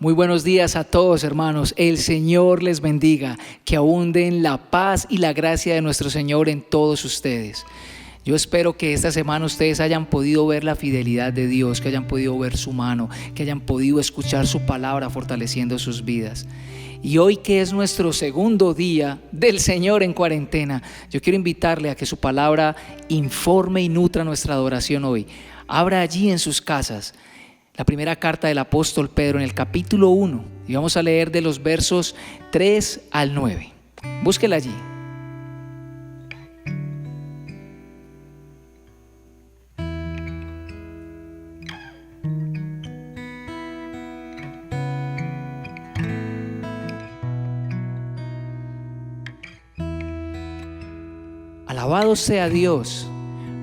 Muy buenos días a todos, hermanos. El Señor les bendiga, que abunden la paz y la gracia de nuestro Señor en todos ustedes. Yo espero que esta semana ustedes hayan podido ver la fidelidad de Dios, que hayan podido ver su mano, que hayan podido escuchar su palabra fortaleciendo sus vidas. Y hoy, que es nuestro segundo día del Señor en cuarentena, yo quiero invitarle a que su palabra informe y nutra nuestra adoración hoy. Abra allí en sus casas la primera carta del apóstol Pedro en el capítulo 1 y vamos a leer de los versos 3 al 9. Búsquela allí. Alabado sea Dios,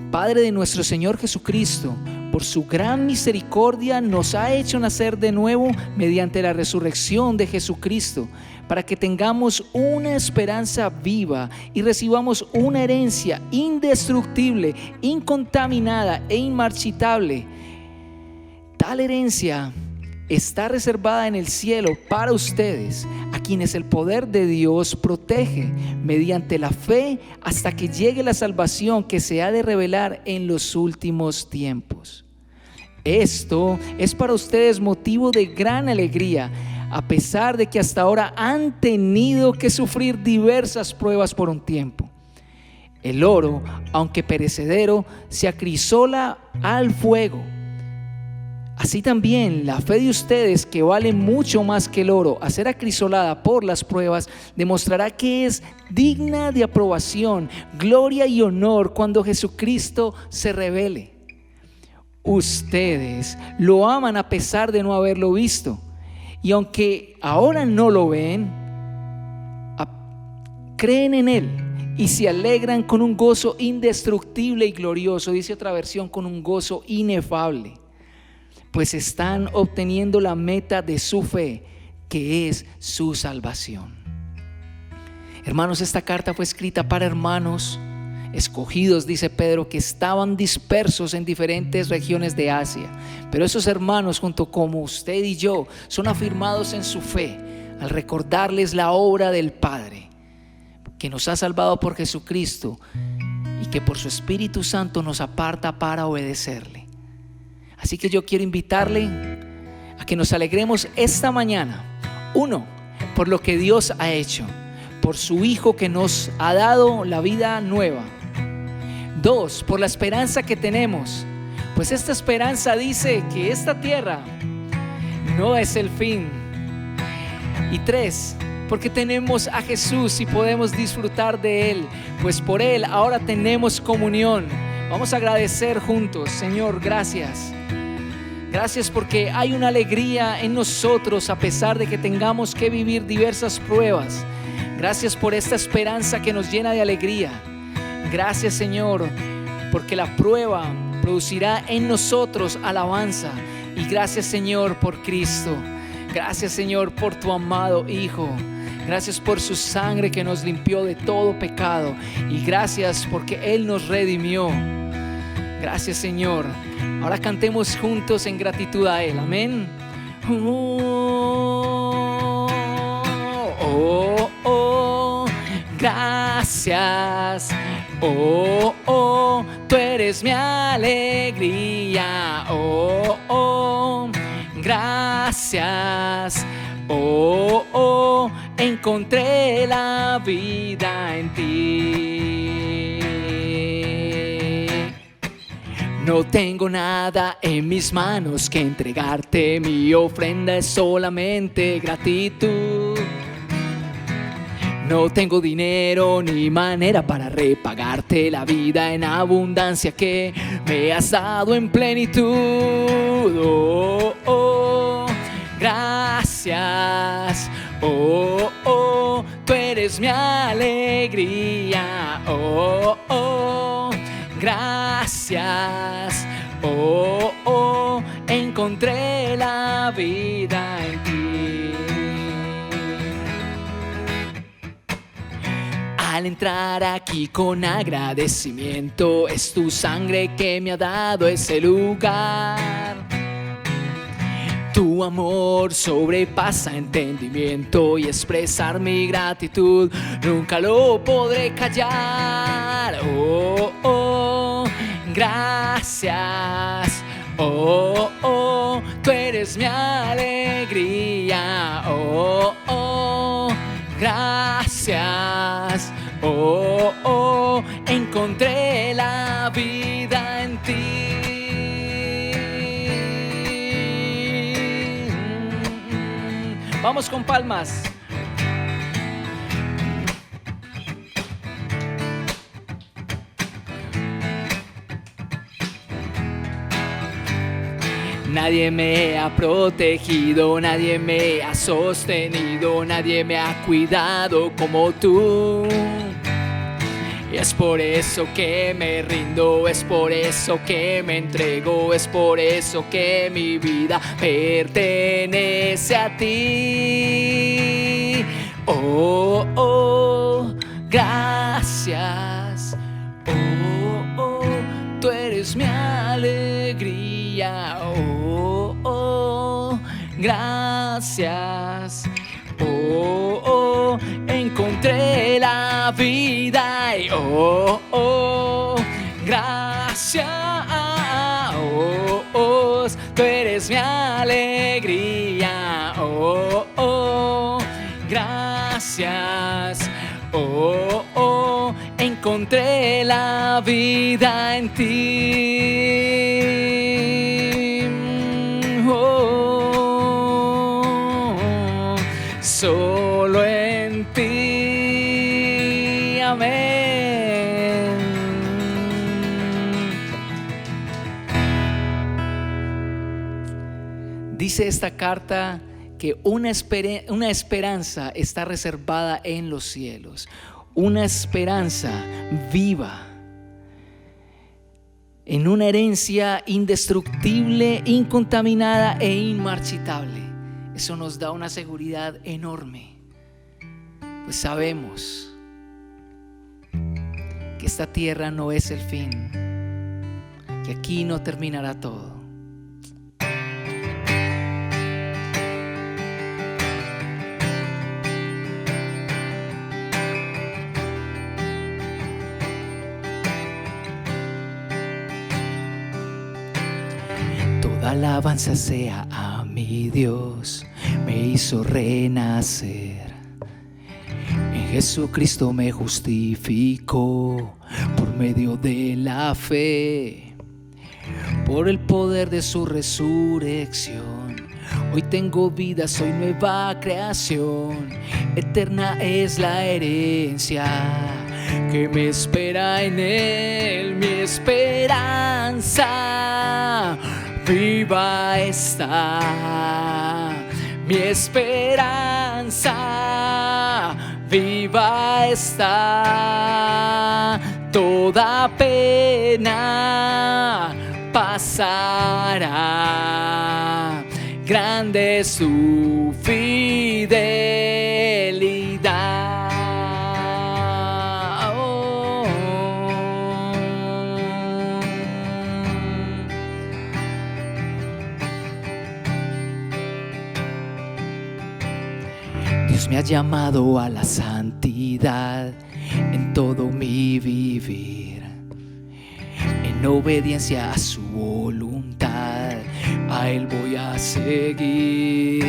Padre de nuestro Señor Jesucristo. Por su gran misericordia nos ha hecho nacer de nuevo mediante la resurrección de Jesucristo, para que tengamos una esperanza viva y recibamos una herencia indestructible, incontaminada e inmarchitable. Tal herencia está reservada en el cielo para ustedes, a quienes el poder de Dios protege mediante la fe hasta que llegue la salvación que se ha de revelar en los últimos tiempos. Esto es para ustedes motivo de gran alegría, a pesar de que hasta ahora han tenido que sufrir diversas pruebas por un tiempo. El oro, aunque perecedero, se acrisola al fuego. Así también la fe de ustedes, que vale mucho más que el oro, a ser acrisolada por las pruebas, demostrará que es digna de aprobación, gloria y honor cuando Jesucristo se revele. Ustedes lo aman a pesar de no haberlo visto, y aunque ahora no lo ven, creen en Él y se alegran con un gozo indestructible y glorioso, dice otra versión, con un gozo inefable, pues están obteniendo la meta de su fe, que es su salvación. Hermanos, esta carta fue escrita para hermanos escogidos, dice Pedro, que estaban dispersos en diferentes regiones de Asia. Pero esos hermanos, junto como usted y yo, son afirmados en su fe al recordarles la obra del Padre, que nos ha salvado por Jesucristo y que por su Espíritu Santo nos aparta para obedecerle. Así que yo quiero invitarle a que nos alegremos esta mañana. Uno, por lo que Dios ha hecho, por su Hijo que nos ha dado la vida nueva. Dos, por la esperanza que tenemos, pues esta esperanza dice que esta tierra no es el fin. Y tres, porque tenemos a Jesús y podemos disfrutar de Él, pues por Él ahora tenemos comunión. Vamos a agradecer juntos. Señor, gracias. Gracias porque hay una alegría en nosotros a pesar de que tengamos que vivir diversas pruebas. Gracias por esta esperanza que nos llena de alegría. Gracias, Señor, porque la prueba producirá en nosotros alabanza. Y gracias, Señor, por Cristo. Gracias, Señor, por tu amado Hijo. Gracias por su sangre que nos limpió de todo pecado. Y gracias porque Él nos redimió. Gracias, Señor. Ahora cantemos juntos en gratitud a Él. Amén. Gracias. Tú eres mi alegría. Gracias. Encontré la vida en ti. No tengo nada en mis manos que entregarte, mi ofrenda es solamente gratitud. No tengo dinero ni manera para repagarte la vida en abundancia que me has dado en plenitud. Gracias. Tú eres mi alegría. Gracias. Encontré la vida en ti. Al entrar aquí con agradecimiento, es tu sangre que me ha dado ese lugar. Tu amor sobrepasa entendimiento y expresar mi gratitud nunca lo podré callar. Oh, oh, gracias. Oh, oh, tú eres mi alegría. Oh, oh, gracias. Oh, oh, encontré la vida en ti. Vamos con palmas. Nadie me ha protegido, nadie me ha sostenido, nadie me ha cuidado como tú. Y es por eso que me rindo, es por eso que me entrego, es por eso que mi vida pertenece a ti. Oh, oh, gracias. Oh, oh, tú eres mi alegría. Oh, oh, gracias. Oh, oh, encontré la vida. Oh, oh, gracias. Oh, oh, tú eres mi alegría. Oh, oh, gracias. Oh, oh, encontré la vida en ti. Oh, solo en ti. Amén. Dice esta carta que una esperanza está reservada en los cielos, una esperanza viva, en una herencia indestructible, incontaminada e inmarchitable. Eso nos da una seguridad enorme, pues sabemos que esta tierra no es el fin, que aquí no terminará todo. Alabanza sea a mi Dios, me hizo renacer. En Jesucristo me justificó por medio de la fe. Por el poder de su resurrección, hoy tengo vida, soy nueva creación. Eterna es la herencia que me espera en Él, mi esperanza. Viva está mi esperanza, viva está. Toda pena pasará, grande es su fidelidad. Dios me ha llamado a la santidad en todo mi vivir, en obediencia a su voluntad, a Él voy a seguir.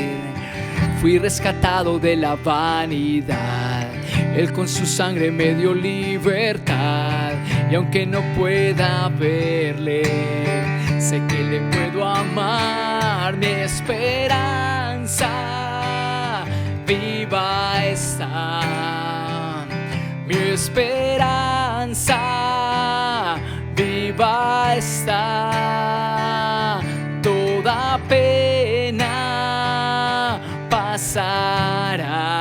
Fui rescatado de la vanidad, Él con su sangre me dio libertad. Y aunque no pueda verle, sé que le puedo amar. Mi esperanza viva está, mi esperanza viva está. Toda pena pasará,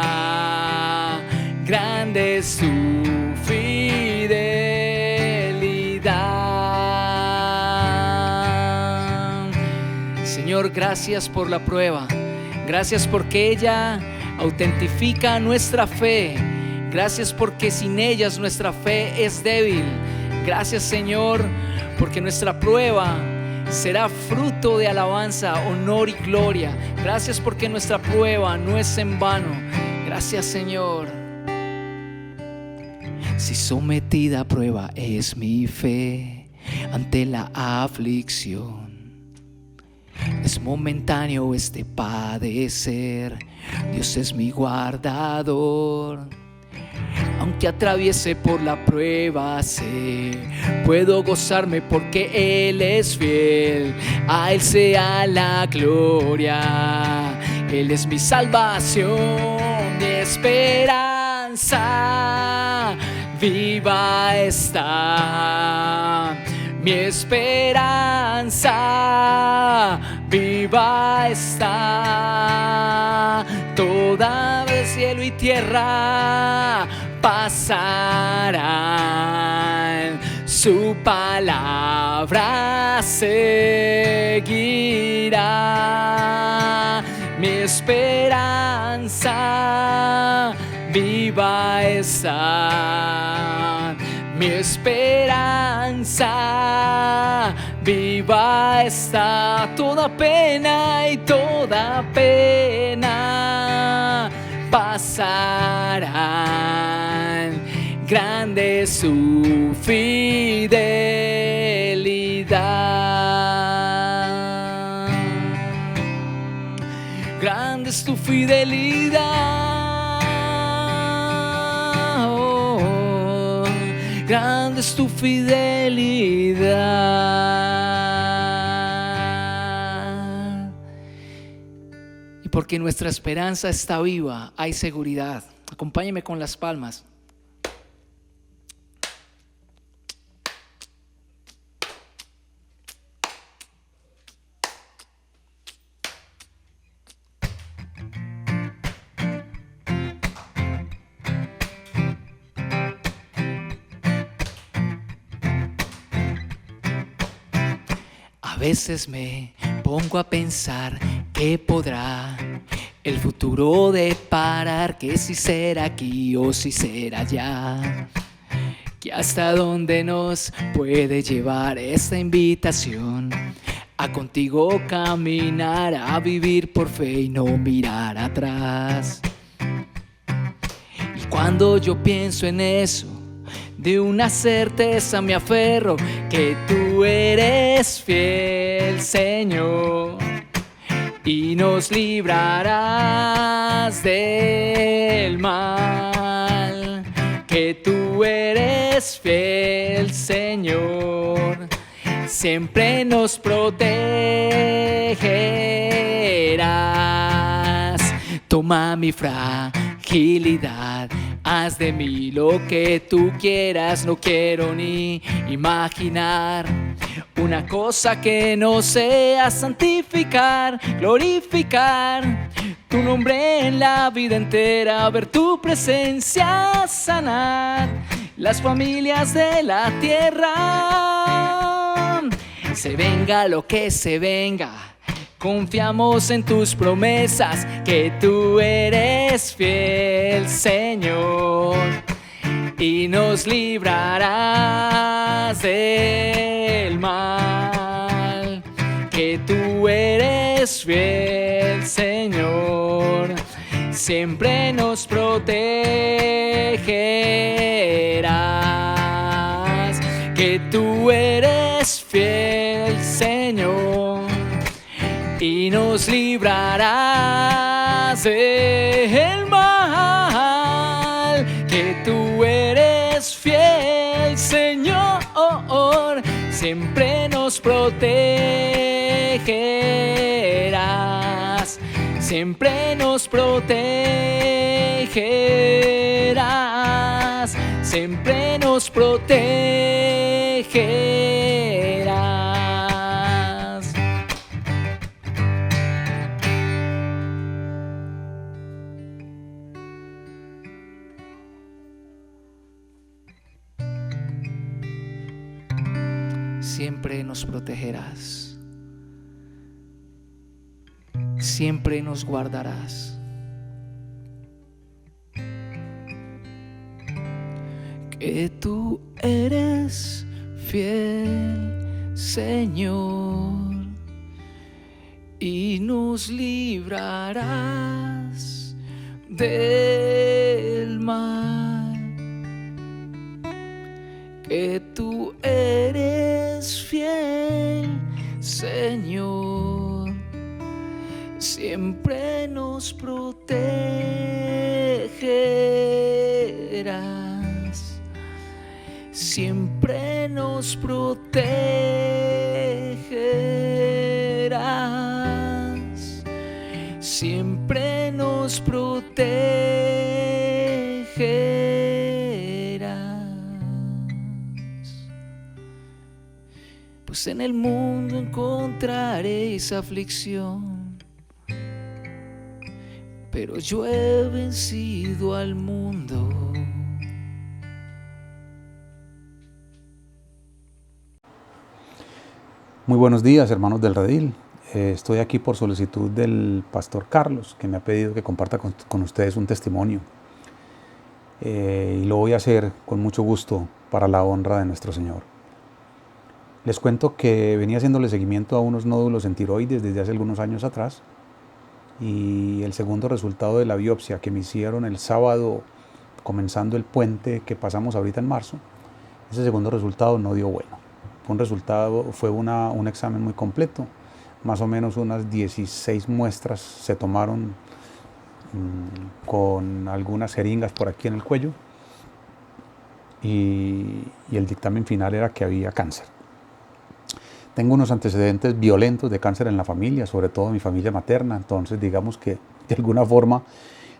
grande es su fidelidad. Señor, gracias por la prueba, gracias porque ella autentifica nuestra fe. Gracias porque sin ellas nuestra fe es débil. Gracias, Señor, porque nuestra prueba será fruto de alabanza, honor y gloria. Gracias porque nuestra prueba no es en vano. Gracias, Señor. Si sometida a prueba es mi fe ante la aflicción, es momentáneo este padecer, Dios es mi guardador. Aunque atraviese por la prueba, sé, puedo gozarme porque Él es fiel. A Él sea la gloria, Él es mi salvación, mi esperanza viva está. Mi esperanza viva está. Toda vez cielo y tierra pasarán, su palabra seguirá. Mi esperanza viva está. Mi esperanza viva está. Toda pena y toda pena pasarán. Grande es su fidelidad. Grande es tu fidelidad. Oh, grande es tu fidelidad. Y porque nuestra esperanza está viva, hay seguridad. Acompáñeme con las palmas. A veces me pongo a pensar qué podrá el futuro deparar, que si será aquí o si será allá, que hasta dónde nos puede llevar esta invitación a contigo caminar, a vivir por fe y no mirar atrás. Y cuando yo pienso en eso, de una certeza me aferro, que tú eres fiel, Señor, y nos librarás del mal. Que tú eres fiel, Señor, siempre nos protegerás. Toma mi fragilidad, haz de mí lo que tú quieras. No quiero ni imaginar una cosa que no sea santificar, glorificar tu nombre en la vida entera, ver tu presencia sanar las familias de la tierra. Se venga lo que se venga, confiamos en tus promesas, que tú eres fiel, Señor, y nos librarás del mal. Que tú eres fiel, Señor, siempre nos protegerás. Que tú eres fiel, Señor, y nos librarás del mal. Que tú eres fiel, Señor, siempre nos protegerás. Siempre nos protegerás. Siempre nos protegerás. Siempre nos protegerás, siempre nos guardarás. Que tú eres fiel, Señor, y nos librarás del mal, que tú eres fiel, Señor, siempre nos protegerás, siempre nos protegerás, siempre nos protegerás. Pues en el mundo encontraréis aflicción, pero yo he vencido al mundo. Muy buenos días, hermanos del Redil. Estoy aquí por solicitud del pastor Carlos, que me ha pedido que comparta con ustedes un testimonio. Y lo voy a hacer con mucho gusto para la honra de nuestro Señor. Les cuento que venía haciéndole seguimiento a unos nódulos en tiroides desde hace algunos años atrás, y el segundo resultado de la biopsia que me hicieron el sábado, comenzando el puente que pasamos ahorita en marzo, ese segundo resultado no dio bueno. Fue un examen muy completo, más o menos unas 16 muestras se tomaron con algunas jeringas por aquí en el cuello, y el dictamen final era que había cáncer. Tengo unos antecedentes violentos de cáncer en la familia, sobre todo en mi familia materna, entonces digamos que de alguna forma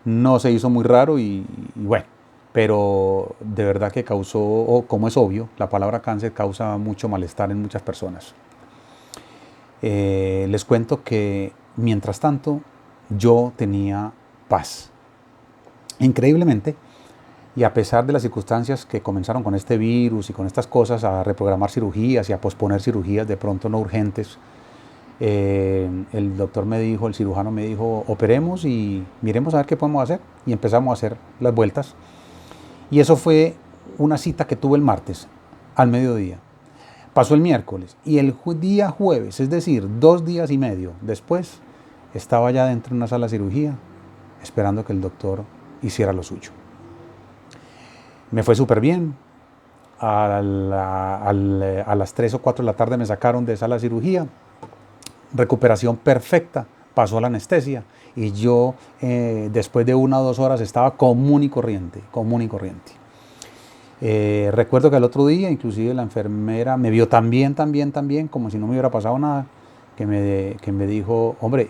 no se hizo muy raro y bueno, pero de verdad que causó, como es obvio, la palabra cáncer causa mucho malestar en muchas personas. Les cuento que mientras tanto yo tenía paz. Increíblemente, y a pesar de las circunstancias que comenzaron con este virus y con estas cosas, a reprogramar cirugías y a posponer cirugías de pronto no urgentes, el cirujano me dijo, operemos y miremos a ver qué podemos hacer. Y empezamos a hacer las vueltas. Y eso fue una cita que tuve el martes, al mediodía. Pasó el miércoles y el día jueves, es decir, 2 días y medio después, estaba ya dentro de una sala de cirugía, esperando que el doctor hiciera lo suyo. Me fue súper bien. A las 3 o 4 de la tarde me sacaron de sala de cirugía. Recuperación perfecta. Pasó la anestesia. Y yo, después de 1 o 2 horas, estaba común y corriente. Recuerdo que al otro día, inclusive la enfermera me vio tan bien, como si no me hubiera pasado nada, que me dijo, hombre,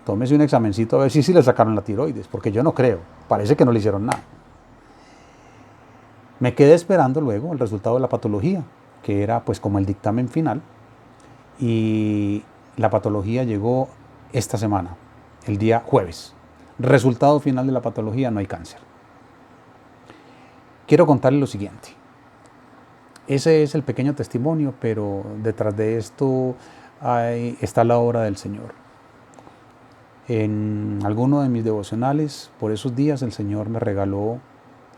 tómese un examencito a ver si le sacaron la tiroides, porque yo no creo. Parece que no le hicieron nada. Me quedé esperando luego el resultado de la patología, que era pues como el dictamen final, y la patología llegó esta semana, el día jueves. Resultado final de la patología, no hay cáncer. Quiero contarles lo siguiente. Ese es el pequeño testimonio, pero detrás de esto está la obra del Señor. En alguno de mis devocionales, por esos días, el Señor me regaló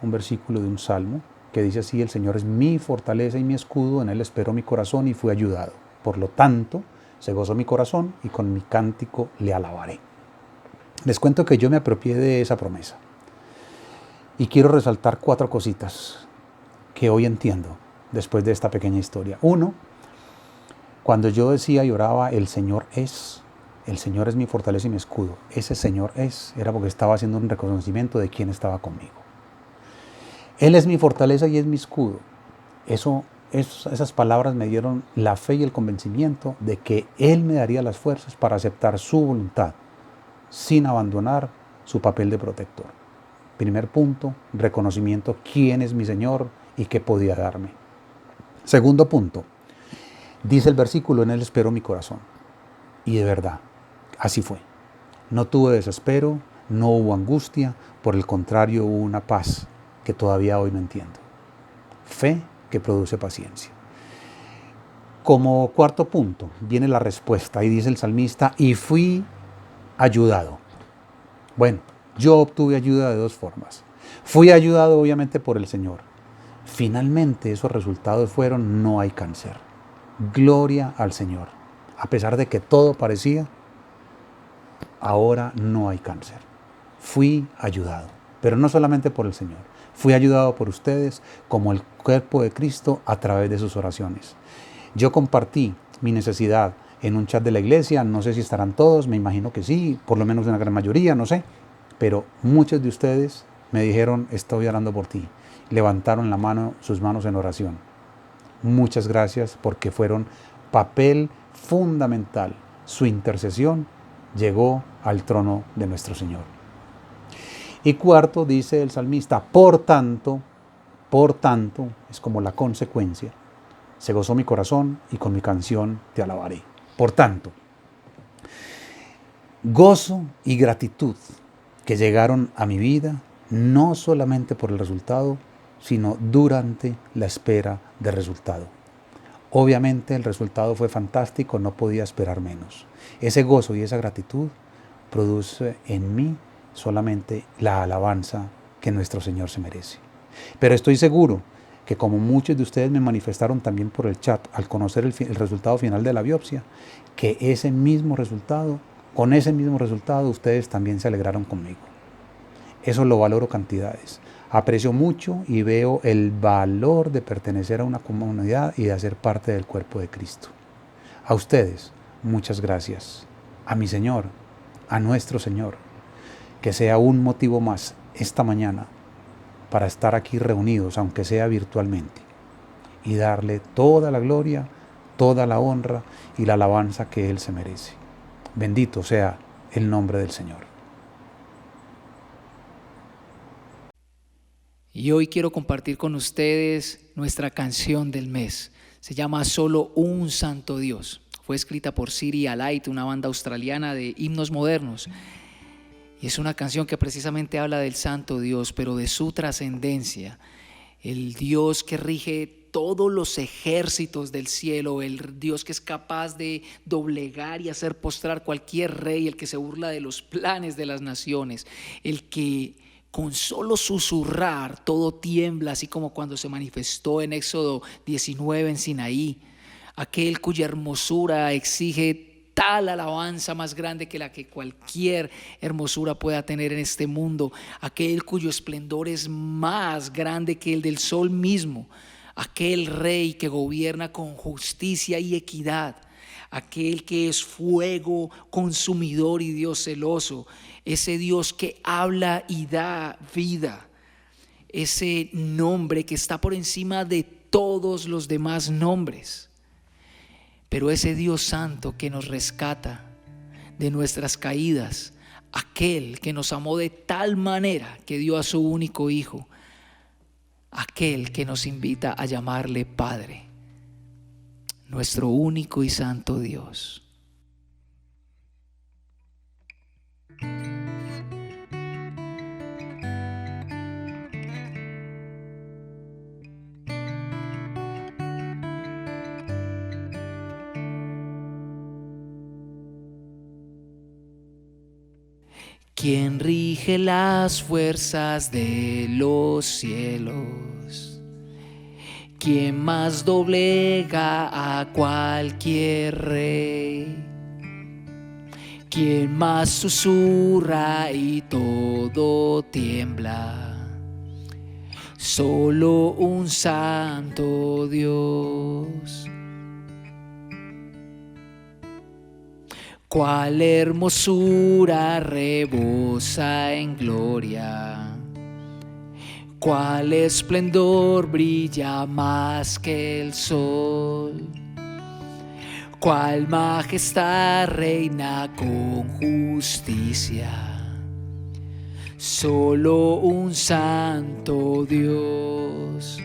un versículo de un salmo que dice así: el Señor es mi fortaleza y mi escudo, en Él esperó mi corazón y fui ayudado. Por lo tanto, se gozó mi corazón y con mi cántico le alabaré. Les cuento que yo me apropié de esa promesa y quiero resaltar 4 cositas que hoy entiendo después de esta pequeña historia. 1, cuando yo decía y oraba, el Señor es mi fortaleza y mi escudo, ese Señor era porque estaba haciendo un reconocimiento de quién estaba conmigo. Él es mi fortaleza y es mi escudo. Esas palabras me dieron la fe y el convencimiento de que Él me daría las fuerzas para aceptar su voluntad, sin abandonar su papel de protector. Primer punto, reconocimiento quién es mi Señor y qué podía darme. Segundo punto, dice el versículo, en Él esperó mi corazón. Y de verdad, así fue. No tuve desespero, no hubo angustia, por el contrario hubo una paz que todavía hoy no entiendo. Fe que produce paciencia. Como cuarto punto, viene la respuesta y dice el salmista, y fui ayudado. Bueno, yo obtuve ayuda de 2 formas. Fui ayudado obviamente por el Señor. Finalmente esos resultados fueron, no hay cáncer. Gloria al Señor. A pesar de que todo parecía, ahora no hay cáncer. Fui ayudado, pero no solamente por el Señor. Fui ayudado por ustedes como el cuerpo de Cristo a través de sus oraciones. Yo compartí mi necesidad en un chat de la iglesia, no sé si estarán todos, me imagino que sí, por lo menos una gran mayoría, no sé, pero muchos de ustedes me dijeron, estoy orando por ti. Levantaron sus manos en oración. Muchas gracias porque fueron papel fundamental. Su intercesión llegó al trono de nuestro Señor. Y cuarto, dice el salmista, por tanto, es como la consecuencia, se gozó mi corazón y con mi canción te alabaré. Por tanto, gozo y gratitud que llegaron a mi vida, no solamente por el resultado, sino durante la espera del resultado. Obviamente el resultado fue fantástico, no podía esperar menos. Ese gozo y esa gratitud produce en mí solamente la alabanza que nuestro Señor se merece. Pero estoy seguro que como muchos de ustedes me manifestaron también por el chat al conocer el resultado final de la biopsia, que con ese mismo resultado ustedes también se alegraron conmigo. Eso lo valoro cantidades. Aprecio mucho y veo el valor de pertenecer a una comunidad y de hacer parte del cuerpo de Cristo. A ustedes, muchas gracias. A mi Señor, a nuestro Señor, que sea un motivo más esta mañana para estar aquí reunidos, aunque sea virtualmente, y darle toda la gloria, toda la honra y la alabanza que Él se merece. Bendito sea el nombre del Señor. Y hoy quiero compartir con ustedes nuestra canción del mes. Se llama Solo un Santo Dios. Fue escrita por Syria Light, una banda australiana de himnos modernos. Y es una canción que precisamente habla del Santo Dios, pero de su trascendencia. El Dios que rige todos los ejércitos del cielo, el Dios que es capaz de doblegar y hacer postrar cualquier rey, el que se burla de los planes de las naciones, el que con solo susurrar todo tiembla, así como cuando se manifestó en Éxodo 19 en Sinaí, aquel cuya hermosura exige tal alabanza más grande que la que cualquier hermosura pueda tener en este mundo, aquel cuyo esplendor es más grande que el del sol mismo, aquel rey que gobierna con justicia y equidad, aquel que es fuego consumidor y Dios celoso, ese Dios que habla y da vida, ese nombre que está por encima de todos los demás nombres. Pero ese Dios santo que nos rescata de nuestras caídas, aquel que nos amó de tal manera que dio a su único hijo, aquel que nos invita a llamarle Padre, nuestro único y santo Dios. Quien rige las fuerzas de los cielos, quien más doblega a cualquier rey, quien más susurra y todo tiembla, solo un santo Dios. Cuál hermosura rebosa en gloria, cuál esplendor brilla más que el sol, cuál majestad reina con justicia, solo un santo Dios.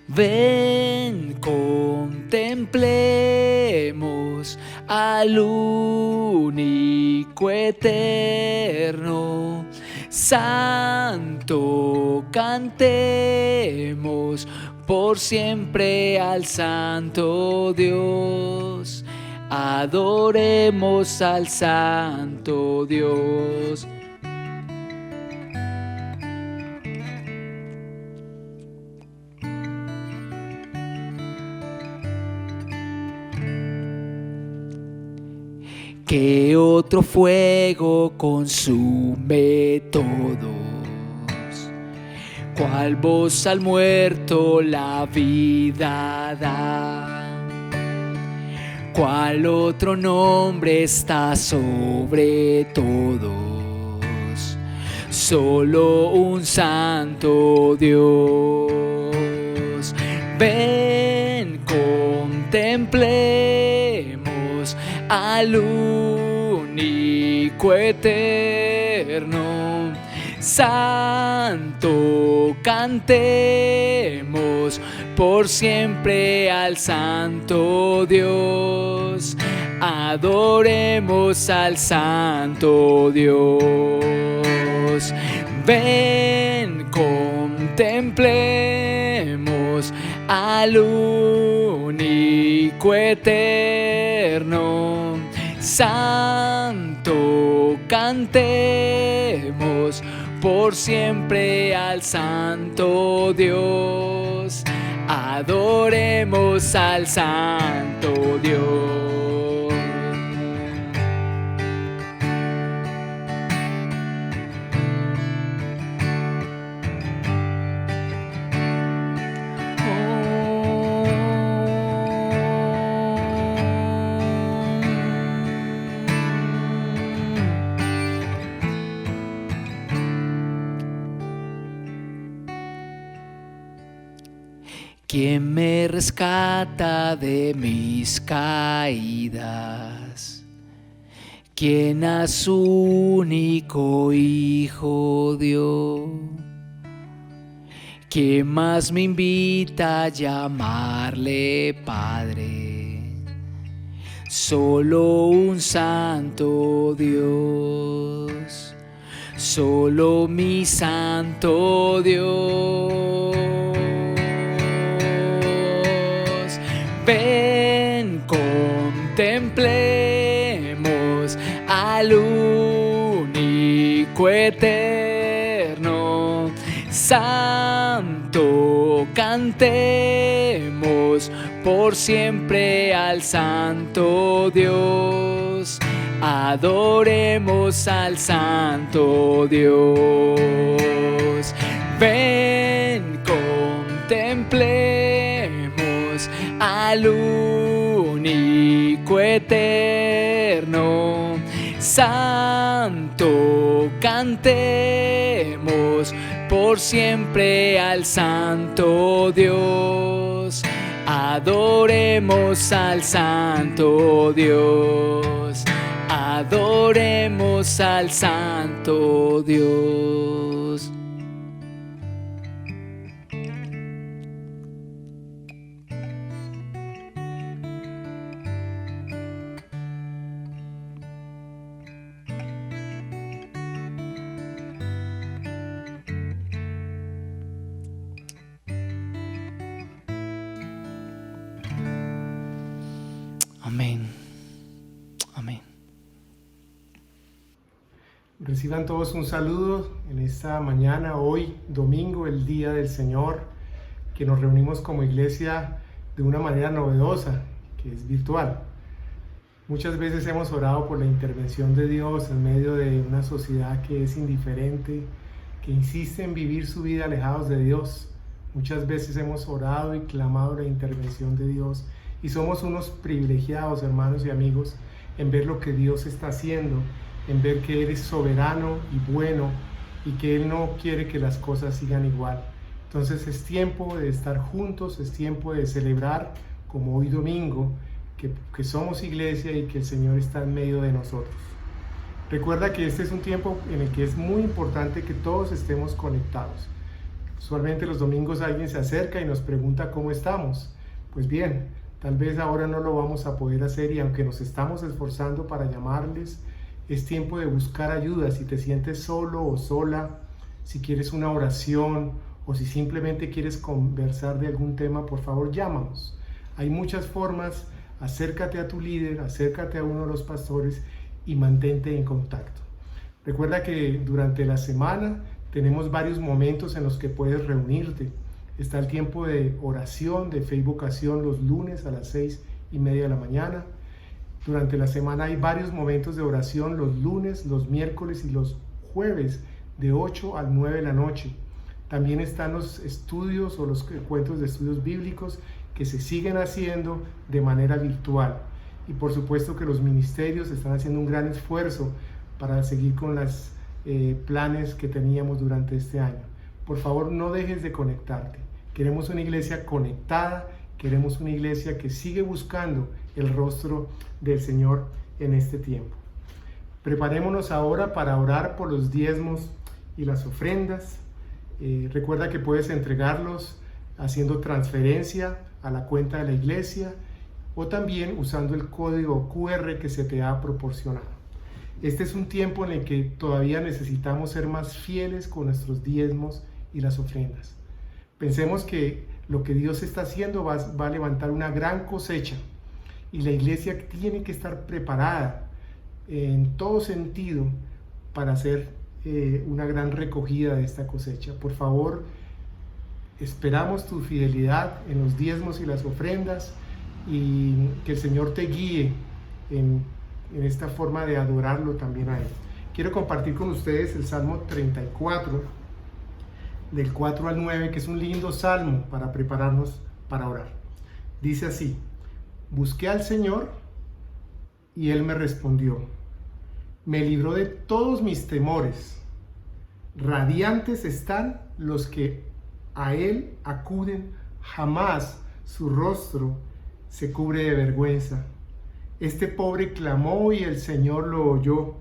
Ven, contemplemos al único eterno, santo, cantemos por siempre al santo Dios, adoremos al santo Dios. que otro fuego consume todos. Cual voz al muerto la vida da. Cual otro nombre está sobre todos. Solo un santo Dios. Ven, contemplemos al único eterno. Santo, cantemos por siempre al santo Dios. Adoremos al santo Dios. Ven, contemplemos al único eterno. Santo, cantemos por siempre al santo Dios. Adoremos al santo Dios. ¿Quién me rescata de mis caídas? ¿Quién a su único Hijo dio? ¿Quién más me invita a llamarle Padre? Solo un santo Dios, solo mi santo Dios. Ven, contemplemos al único eterno. Santo, cantemos por siempre al santo Dios. Adoremos al santo Dios. Ven, contemplemos al único eterno. Santo, cantemos por siempre al santo Dios. Adoremos al santo Dios. Adoremos al santo Dios. Amén. Amén. Reciban todos un saludo en esta mañana, hoy, domingo, el Día del Señor, que nos reunimos como iglesia de una manera novedosa, que es virtual. Muchas veces hemos orado por la intervención de Dios en medio de una sociedad que es indiferente, que insiste en vivir su vida alejados de Dios. Muchas veces hemos orado y clamado la intervención de Dios. Y somos unos privilegiados, hermanos y amigos, en ver lo que Dios está haciendo, en ver que Él es soberano y bueno y que Él no quiere que las cosas sigan igual. Entonces es tiempo de estar juntos, es tiempo de celebrar, como hoy domingo, que somos iglesia y que el Señor está en medio de nosotros. Recuerda que este es un tiempo en el que es muy importante que todos estemos conectados. Usualmente los domingos alguien se acerca y nos pregunta cómo estamos. Pues bien, tal vez ahora no lo vamos a poder hacer y aunque nos estamos esforzando para llamarles, es tiempo de buscar ayuda. Si te sientes solo o sola, si quieres una oración o si simplemente quieres conversar de algún tema, por favor llámanos. Hay muchas formas, acércate a tu líder, acércate a uno de los pastores y mantente en contacto. Recuerda que durante la semana tenemos varios momentos en los que puedes reunirte. Está el tiempo de oración, de fe y vocación los lunes a las 6:30 de la mañana. Durante la semana hay varios momentos de oración los lunes, los miércoles y los jueves de 8 a 9 de la noche. También están los estudios o los encuentros de estudios bíblicos que se siguen haciendo de manera virtual. Y por supuesto que los ministerios están haciendo un gran esfuerzo para seguir con los planes que teníamos durante este año. Por favor, no dejes de conectarte. Queremos una iglesia conectada, queremos una iglesia que sigue buscando el rostro del Señor en este tiempo. Preparémonos ahora para orar por los diezmos y las ofrendas. Recuerda que puedes entregarlos haciendo transferencia a la cuenta de la iglesia o también usando el código QR que se te ha proporcionado. Este es un tiempo en el que todavía necesitamos ser más fieles con nuestros diezmos y las ofrendas. Pensemos que lo que Dios está haciendo va a levantar una gran cosecha y la iglesia tiene que estar preparada en todo sentido para hacer una gran recogida de esta cosecha. Por favor, esperamos tu fidelidad en los diezmos y las ofrendas y que el Señor te guíe en esta forma de adorarlo también a Él. Quiero compartir con ustedes el Salmo 34, del 4 al 9, que es un lindo salmo para prepararnos para orar. Dice así: busqué al Señor y Él me respondió. Me libró de todos mis temores. Radiantes están los que a Él acuden, jamás su rostro se cubre de vergüenza. Este pobre clamó y el Señor lo oyó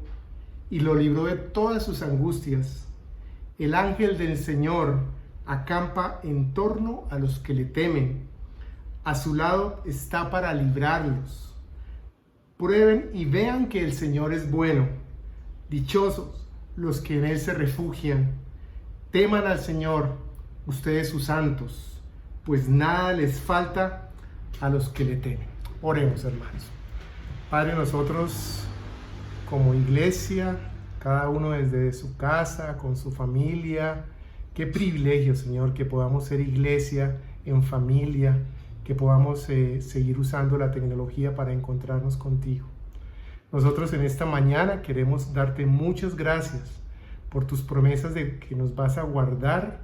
y lo libró de todas sus angustias. El ángel del Señor acampa en torno a los que le temen. A su lado está para librarlos. Prueben y vean que el Señor es bueno. Dichosos los que en Él se refugian. Teman al Señor, ustedes sus santos, pues nada les falta a los que le temen. Oremos, hermanos. Padre, nosotros como iglesia, cada uno desde su casa, con su familia, qué privilegio, Señor, que podamos ser iglesia en familia, que podamos seguir usando la tecnología para encontrarnos contigo. Nosotros en esta mañana queremos darte muchas gracias por tus promesas de que nos vas a guardar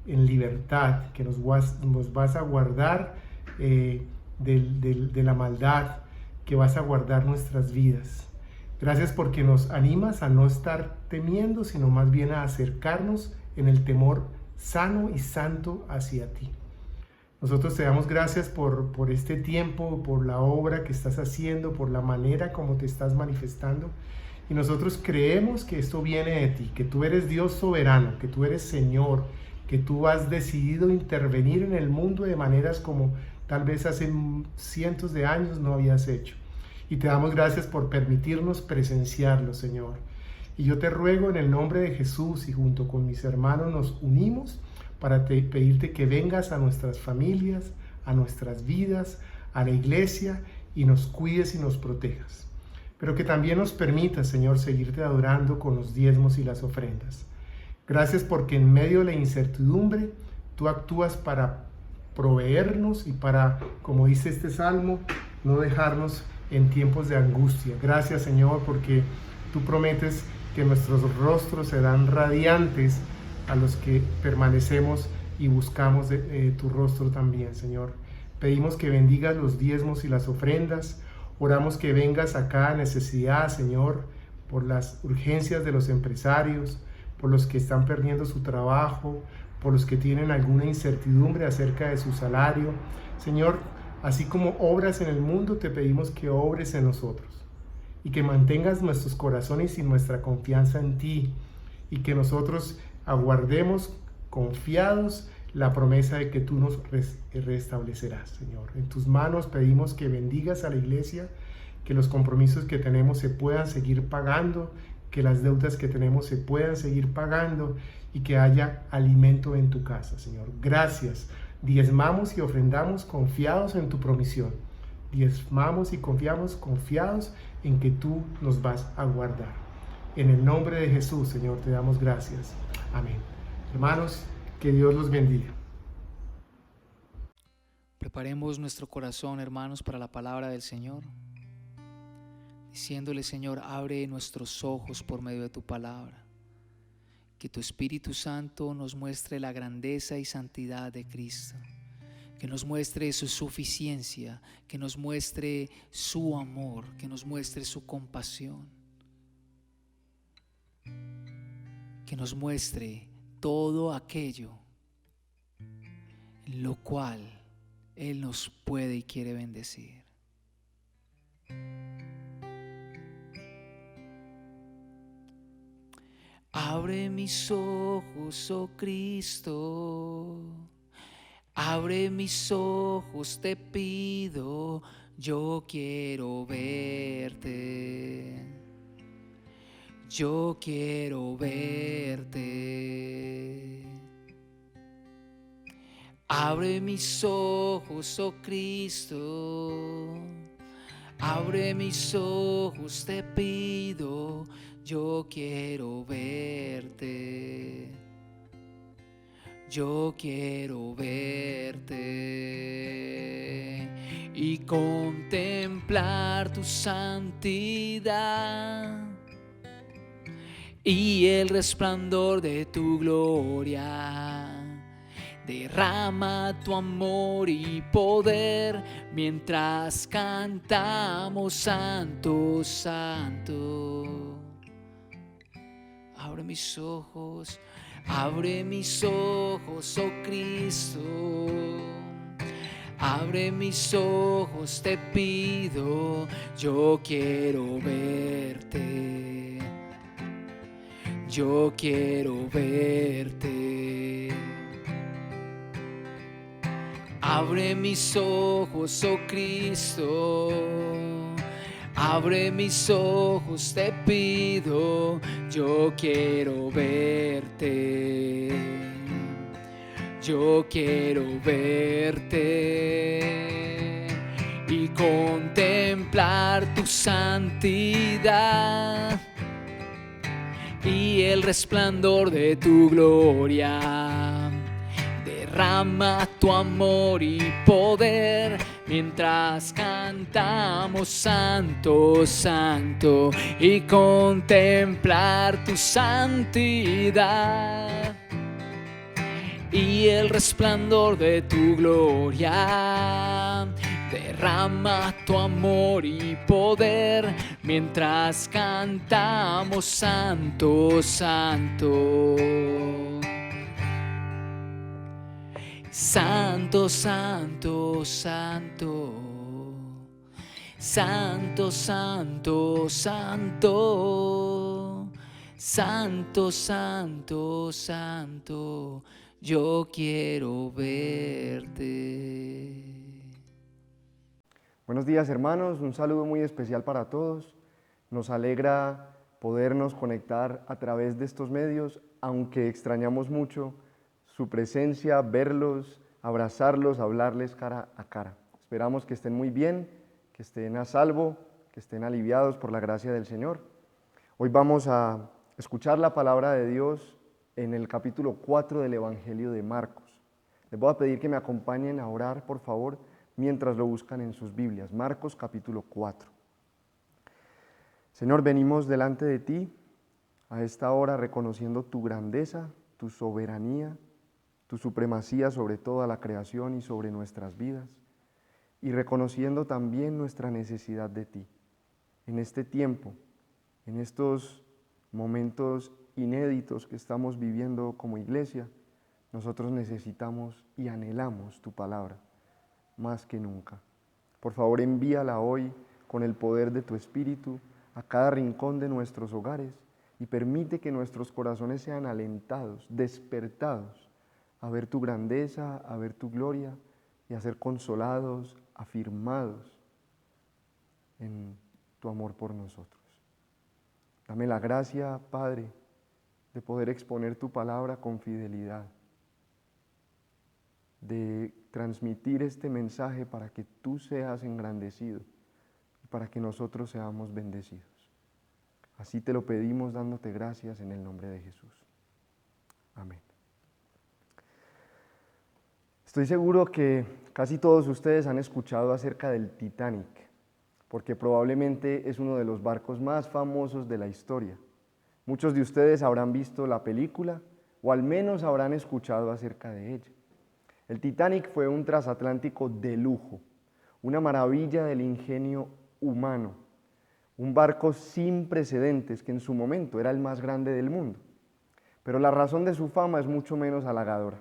en libertad, que nos vas a guardar de la maldad, que vas a guardar nuestras vidas. Gracias porque nos animas a no estar temiendo, sino más bien a acercarnos en el temor sano y santo hacia ti. Nosotros te damos gracias por este tiempo, por la obra que estás haciendo, por la manera como te estás manifestando. Y nosotros creemos que esto viene de ti, que tú eres Dios soberano, que tú eres Señor, que tú has decidido intervenir en el mundo de maneras como tal vez hace cientos de años no habías hecho. Y te damos gracias por permitirnos presenciarlo, Señor. Y yo te ruego en el nombre de Jesús y junto con mis hermanos nos unimos para pedirte que vengas a nuestras familias, a nuestras vidas, a la iglesia y nos cuides y nos protejas. Pero que también nos permitas, Señor, seguirte adorando con los diezmos y las ofrendas. Gracias porque en medio de la incertidumbre tú actúas para proveernos y para, como dice este salmo, no dejarnos en tiempos de angustia. Gracias, Señor, porque tú prometes que nuestros rostros serán radiantes a los que permanecemos y buscamos tu rostro también, Señor. Pedimos que bendigas los diezmos y las ofrendas. Oramos que vengas a cada necesidad, Señor, por las urgencias de los empresarios, por los que están perdiendo su trabajo, por los que tienen alguna incertidumbre acerca de su salario. Señor, así como obras en el mundo, te pedimos que obres en nosotros y que mantengas nuestros corazones y nuestra confianza en ti y que nosotros aguardemos confiados la promesa de que tú nos restablecerás, Señor. En tus manos pedimos que bendigas a la iglesia, que los compromisos que tenemos se puedan seguir pagando, que las deudas que tenemos se puedan seguir pagando y que haya alimento en tu casa, Señor. Gracias. Diezmamos y ofrendamos confiados en tu provisión. Diezmamos y confiamos confiados en que tú nos vas a guardar. En el nombre de Jesús, Señor, te damos gracias. Amén. Hermanos, que Dios los bendiga. Preparemos nuestro corazón, hermanos, para la palabra del Señor. diciéndole: Señor, abre nuestros ojos por medio de tu palabra. Que tu Espíritu Santo nos muestre la grandeza y santidad de Cristo, que nos muestre su suficiencia, que nos muestre su amor, que nos muestre su compasión, que nos muestre todo aquello en lo cual Él nos puede y quiere bendecir. Abre mis ojos, oh Cristo, abre mis ojos, te pido, yo quiero verte, yo quiero verte. Abre mis ojos, oh Cristo, abre mis ojos, te pido, yo quiero verte, yo quiero verte y contemplar tu santidad y el resplandor de tu gloria. Derrama tu amor y poder mientras cantamos santo, santo. Abre mis ojos, oh Cristo. Abre mis ojos, te pido, yo quiero verte, yo quiero verte. Abre mis ojos, oh Cristo, abre mis ojos, te pido, yo quiero verte, yo quiero verte y contemplar tu santidad y el resplandor de tu gloria. Derrama tu amor y poder mientras cantamos santo, santo y contemplar tu santidad y el resplandor de tu gloria. Derrama tu amor y poder mientras cantamos santo, santo. Santo, santo, santo, santo, santo, santo, santo, santo, santo, yo quiero verte. Buenos días, hermanos, un saludo muy especial para todos. Nos alegra podernos conectar a través de estos medios, aunque extrañamos mucho su presencia, verlos, abrazarlos, hablarles cara a cara. Esperamos que estén muy bien, que estén a salvo, que estén aliviados por la gracia del Señor. Hoy vamos a escuchar la palabra de Dios en el capítulo 4 del Evangelio de Marcos. Les voy a pedir que me acompañen a orar, por favor, mientras lo buscan en sus Biblias. Marcos capítulo 4. Señor, venimos delante de ti a esta hora reconociendo tu grandeza, tu soberanía, tu supremacía sobre toda la creación y sobre nuestras vidas, y reconociendo también nuestra necesidad de ti. En este tiempo, en estos momentos inéditos que estamos viviendo como iglesia, nosotros necesitamos y anhelamos tu palabra más que nunca. Por favor, envíala hoy con el poder de tu Espíritu a cada rincón de nuestros hogares y permite que nuestros corazones sean alentados, despertados a ver tu grandeza, a ver tu gloria y a ser consolados, afirmados en tu amor por nosotros. Dame la gracia, Padre, de poder exponer tu palabra con fidelidad, de transmitir este mensaje para que tú seas engrandecido y para que nosotros seamos bendecidos. Así te lo pedimos dándote gracias en el nombre de Jesús. Amén. Estoy seguro que casi todos ustedes han escuchado acerca del Titanic. porque probablemente es uno de los barcos más famosos de la historia. Muchos de ustedes habrán visto la película o al menos habrán escuchado acerca de ella. El Titanic fue un transatlántico de lujo, una maravilla del ingenio humano, un barco sin precedentes que en su momento era el más grande del mundo. Pero la razón de su fama es mucho menos halagadora.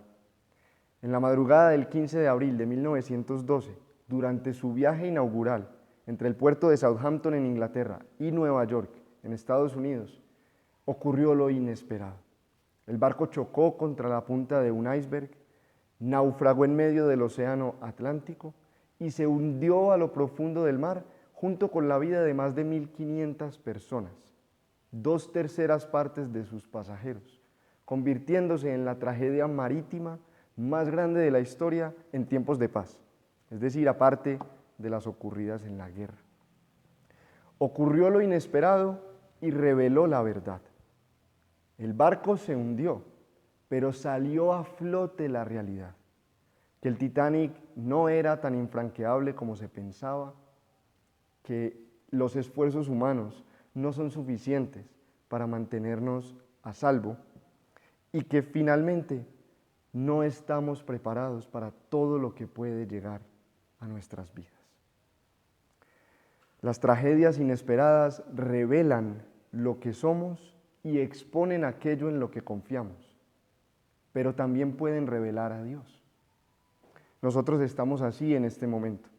En la madrugada del 15 de abril de 1912, durante su viaje inaugural entre el puerto de Southampton en Inglaterra y Nueva York, en Estados Unidos, ocurrió lo inesperado. El barco chocó contra la punta de un iceberg, naufragó en medio del océano Atlántico y se hundió a lo profundo del mar junto con la vida de más de 1.500 personas, 2/3 partes de sus pasajeros, convirtiéndose en la tragedia marítima más grande de la historia en tiempos de paz, es decir, aparte de las ocurridas en la guerra. Ocurrió lo inesperado y reveló la verdad. El barco se hundió, pero salió a flote la realidad, que el Titanic no era tan infranqueable como se pensaba, que los esfuerzos humanos no son suficientes para mantenernos a salvo y que finalmente no estamos preparados para todo lo que puede llegar a nuestras vidas. Las tragedias inesperadas revelan lo que somos y exponen aquello en lo que confiamos, pero también pueden revelar a Dios. Nosotros estamos así en este momento.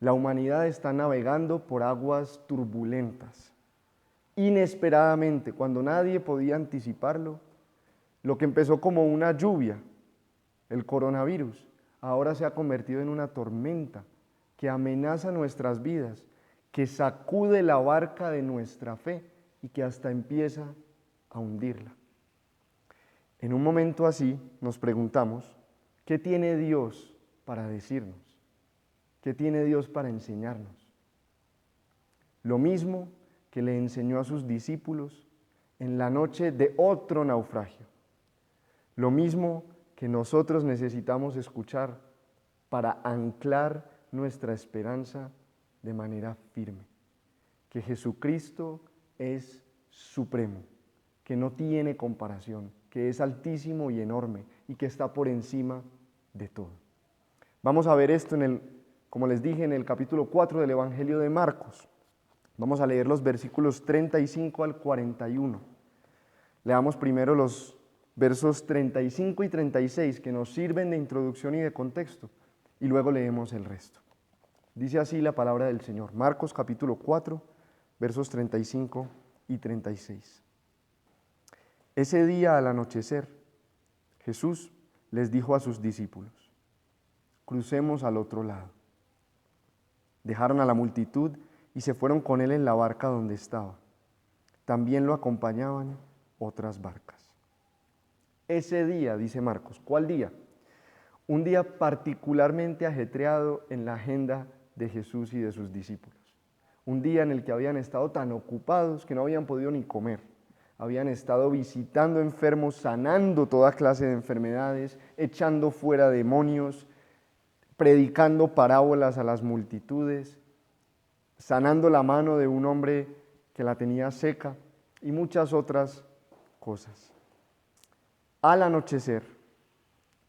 La humanidad está navegando por aguas turbulentas. Inesperadamente, cuando nadie podía anticiparlo, lo que empezó como una lluvia, el coronavirus, ahora se ha convertido en una tormenta que amenaza nuestras vidas, que sacude la barca de nuestra fe y que hasta empieza a hundirla. En un momento así nos preguntamos, ¿qué tiene Dios para decirnos? ¿Qué tiene Dios para enseñarnos? Lo mismo que le enseñó a sus discípulos en la noche de otro naufragio. Lo mismo que nosotros necesitamos escuchar para anclar nuestra esperanza de manera firme. Que Jesucristo es supremo, que no tiene comparación, que es altísimo y enorme y que está por encima de todo. Vamos a ver esto como les dije, en el capítulo 4 del Evangelio de Marcos. Vamos a leer los versículos 35 al 41. Leamos primero los versos 35 y 36 que nos sirven de introducción y de contexto, y luego leemos el resto. Dice así la palabra del Señor. Marcos capítulo 4, versos 35 y 36. Ese día al anochecer, Jesús les dijo a sus discípulos, crucemos al otro lado. Dejaron a la multitud y se fueron con él en la barca donde estaba. También lo acompañaban otras barcas. Ese día, dice Marcos, ¿cuál día? Un día particularmente ajetreado en la agenda de Jesús y de sus discípulos. Un día en el que habían estado tan ocupados que no habían podido ni comer. Habían estado visitando enfermos, sanando toda clase de enfermedades, echando fuera demonios, predicando parábolas a las multitudes, sanando la mano de un hombre que la tenía seca y muchas otras cosas. Al anochecer,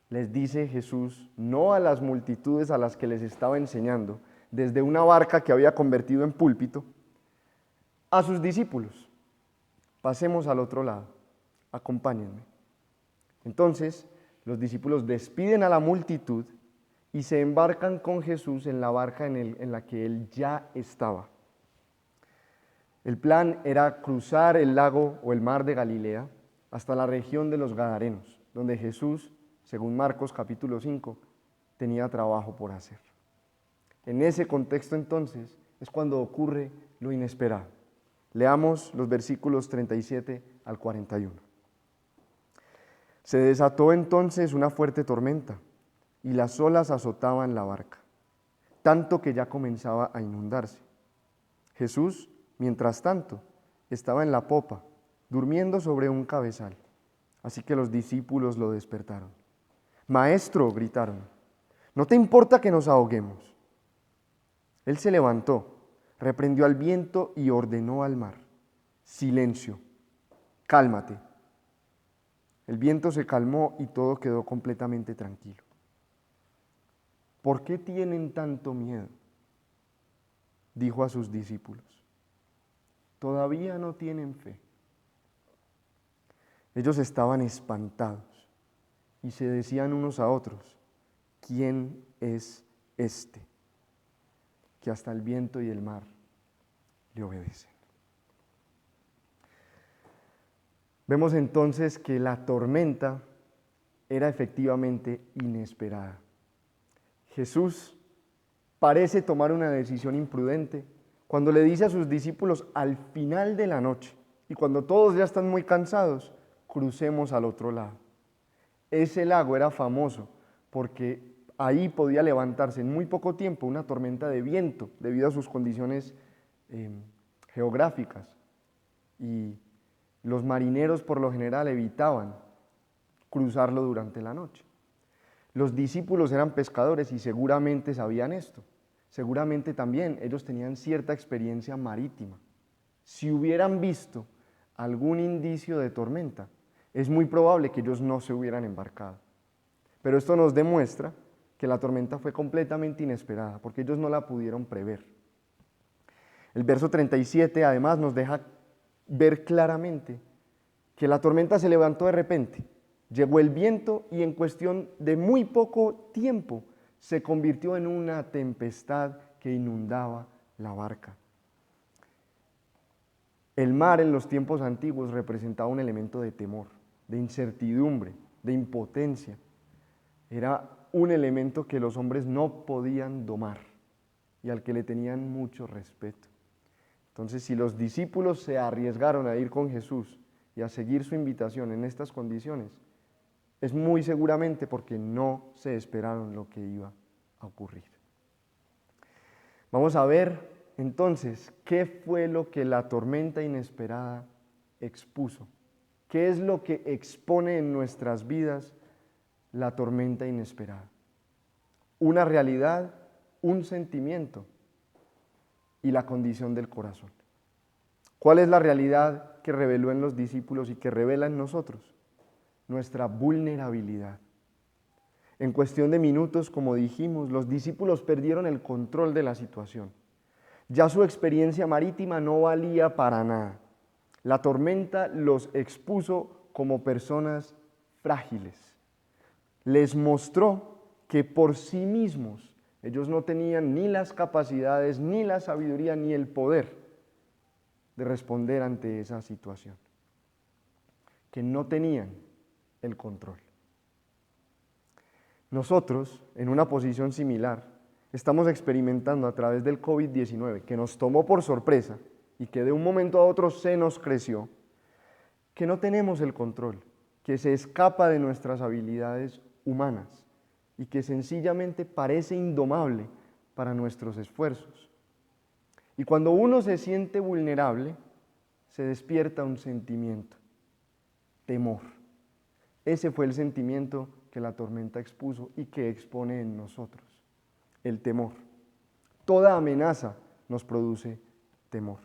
les dice Jesús, no a las multitudes a las que les estaba enseñando, desde una barca que había convertido en púlpito, a sus discípulos, pasemos al otro lado, acompáñenme. Entonces, los discípulos despiden a la multitud y se embarcan con Jesús en la barca en la que él ya estaba. El plan era cruzar el lago o el mar de Galilea hasta la región de los Gadarenos, donde Jesús, según Marcos capítulo 5, tenía trabajo por hacer. En ese contexto entonces es cuando ocurre lo inesperado. Leamos los versículos 37 al 41. Se desató entonces una fuerte tormenta y las olas azotaban la barca, tanto que ya comenzaba a inundarse. Jesús, mientras tanto, estaba en la popa, durmiendo sobre un cabezal. Así que los discípulos lo despertaron. «Maestro», gritaron, «¿no te importa que nos ahoguemos?». Él se levantó, reprendió al viento y ordenó al mar: silencio, cálmate. El viento se calmó y todo quedó completamente tranquilo. ¿Por qué tienen tanto miedo?, dijo a sus discípulos. Todavía no tienen fe. Ellos estaban espantados y se decían unos a otros: ¿quién es este que hasta el viento y el mar le obedecen? Vemos entonces que la tormenta era efectivamente inesperada. Jesús parece tomar una decisión imprudente cuando le dice a sus discípulos al final de la noche, y cuando todos ya están muy cansados: crucemos al otro lado. Ese lago era famoso porque ahí podía levantarse en muy poco tiempo una tormenta de viento debido a sus condiciones geográficas, y los marineros por lo general evitaban cruzarlo durante la noche. Los discípulos eran pescadores y seguramente sabían esto. Seguramente también ellos tenían cierta experiencia marítima. Si hubieran visto algún indicio de tormenta, es muy probable que ellos no se hubieran embarcado. Pero esto nos demuestra que la tormenta fue completamente inesperada, porque ellos no la pudieron prever. El verso 37 además nos deja ver claramente que la tormenta se levantó de repente. Llegó el viento y en cuestión de muy poco tiempo se convirtió en una tempestad que inundaba la barca. El mar en los tiempos antiguos representaba un elemento de temor, de incertidumbre, de impotencia. Era un elemento que los hombres no podían domar y al que le tenían mucho respeto. Entonces, si los discípulos se arriesgaron a ir con Jesús y a seguir su invitación en estas condiciones, es muy seguramente porque no se esperaron lo que iba a ocurrir. Vamos a ver entonces qué fue lo que la tormenta inesperada expuso. ¿Qué es lo que expone en nuestras vidas la tormenta inesperada? Una realidad, un sentimiento y la condición del corazón. ¿Cuál es la realidad que reveló en los discípulos y que revela en nosotros? Nuestra vulnerabilidad. En cuestión de minutos, como dijimos, los discípulos perdieron el control de la situación. Ya su experiencia marítima no valía para nada. La tormenta los expuso como personas frágiles. Les mostró que por sí mismos ellos no tenían ni las capacidades, ni la sabiduría, ni el poder de responder ante esa situación. Que no tenían el control. Nosotros, en una posición similar, estamos experimentando a través del COVID-19, que nos tomó por sorpresa y que de un momento a otro se nos creció, que no tenemos el control, que se escapa de nuestras habilidades humanas y que sencillamente parece indomable para nuestros esfuerzos. Y cuando uno se siente vulnerable, se despierta un sentimiento: temor. Ese fue el sentimiento que la tormenta expuso y que expone en nosotros, el temor. Toda amenaza nos produce temor.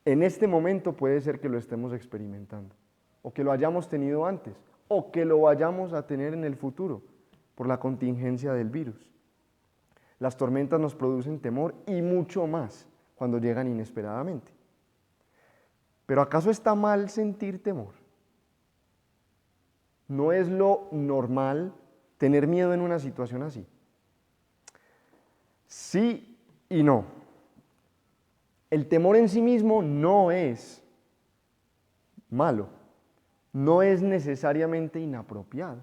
En este momento puede ser que lo estemos experimentando, o que lo hayamos tenido antes, o que lo vayamos a tener en el futuro por la contingencia del virus. Las tormentas nos producen temor y mucho más cuando llegan inesperadamente. Pero ¿acaso está mal sentir temor? ¿No es lo normal tener miedo en una situación así? Sí y no. El temor en sí mismo no es malo, no es necesariamente inapropiado.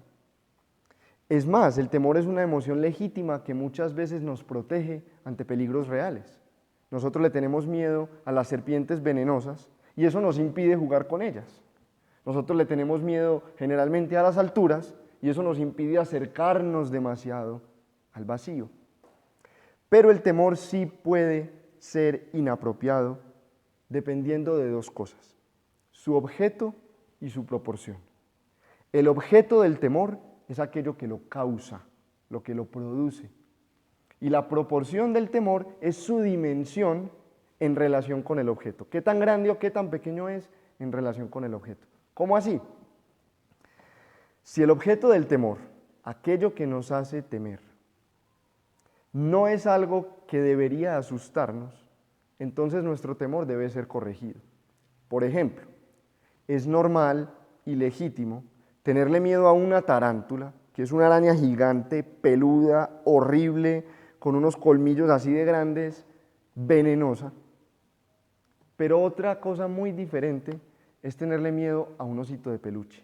Es más, el temor es una emoción legítima que muchas veces nos protege ante peligros reales. Nosotros le tenemos miedo a las serpientes venenosas y eso nos impide jugar con ellas. Nosotros le tenemos miedo generalmente a las alturas y eso nos impide acercarnos demasiado al vacío. Pero el temor sí puede ser inapropiado dependiendo de dos cosas: su objeto y su proporción. El objeto del temor es aquello que lo causa, lo que lo produce. Y la proporción del temor es su dimensión en relación con el objeto. ¿Qué tan grande o qué tan pequeño es en relación con el objeto? ¿Cómo así? Si el objeto del temor, aquello que nos hace temer, no es algo que debería asustarnos, entonces nuestro temor debe ser corregido. Por ejemplo, es normal y legítimo tenerle miedo a una tarántula, que es una araña gigante, peluda, horrible, con unos colmillos así de grandes, venenosa. Pero otra cosa muy diferente es tenerle miedo a un osito de peluche.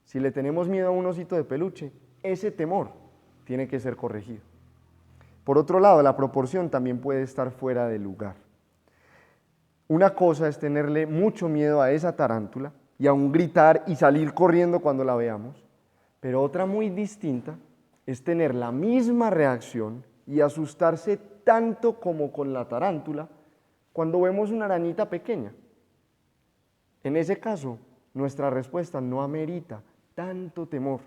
Si le tenemos miedo a un osito de peluche, ese temor tiene que ser corregido. Por otro lado, la proporción también puede estar fuera de lugar. Una cosa es tenerle mucho miedo a esa tarántula y aún gritar y salir corriendo cuando la veamos, pero otra muy distinta es tener la misma reacción y asustarse tanto como con la tarántula cuando vemos una arañita pequeña. En ese caso, nuestra respuesta no amerita tanto temor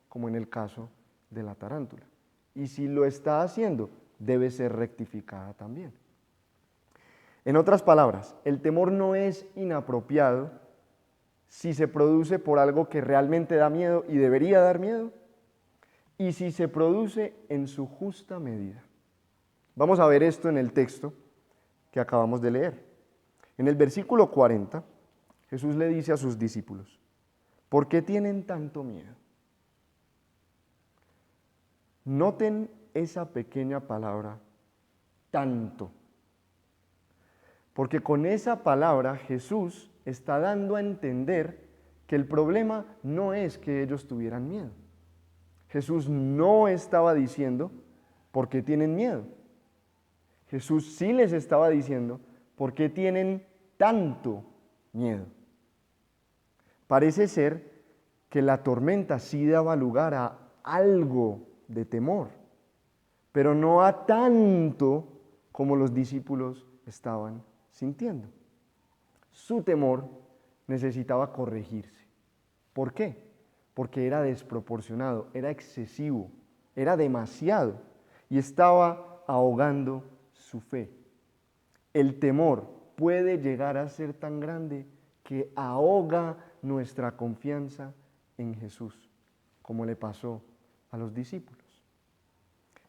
como en el caso de la tarántula. Y si lo está haciendo, debe ser rectificada también. En otras palabras, el temor no es inapropiado si se produce por algo que realmente da miedo y debería dar miedo, y si se produce en su justa medida. Vamos a ver esto en el texto que acabamos de leer. En el versículo 40, Jesús le dice a sus discípulos: ¿por qué tienen tanto miedo? Noten esa pequeña palabra, tanto. Porque con esa palabra Jesús está dando a entender que el problema no es que ellos tuvieran miedo. Jesús no estaba diciendo por qué tienen miedo. Jesús sí les estaba diciendo por qué tienen tanto miedo. Parece ser que la tormenta sí daba lugar a algo de temor, pero no a tanto como los discípulos estaban sintiendo. Su temor necesitaba corregirse. ¿Por qué? Porque era desproporcionado, era excesivo, era demasiado y estaba ahogando su fe. El temor puede llegar a ser tan grande que ahoga nuestra confianza en Jesús, como le pasó a los discípulos.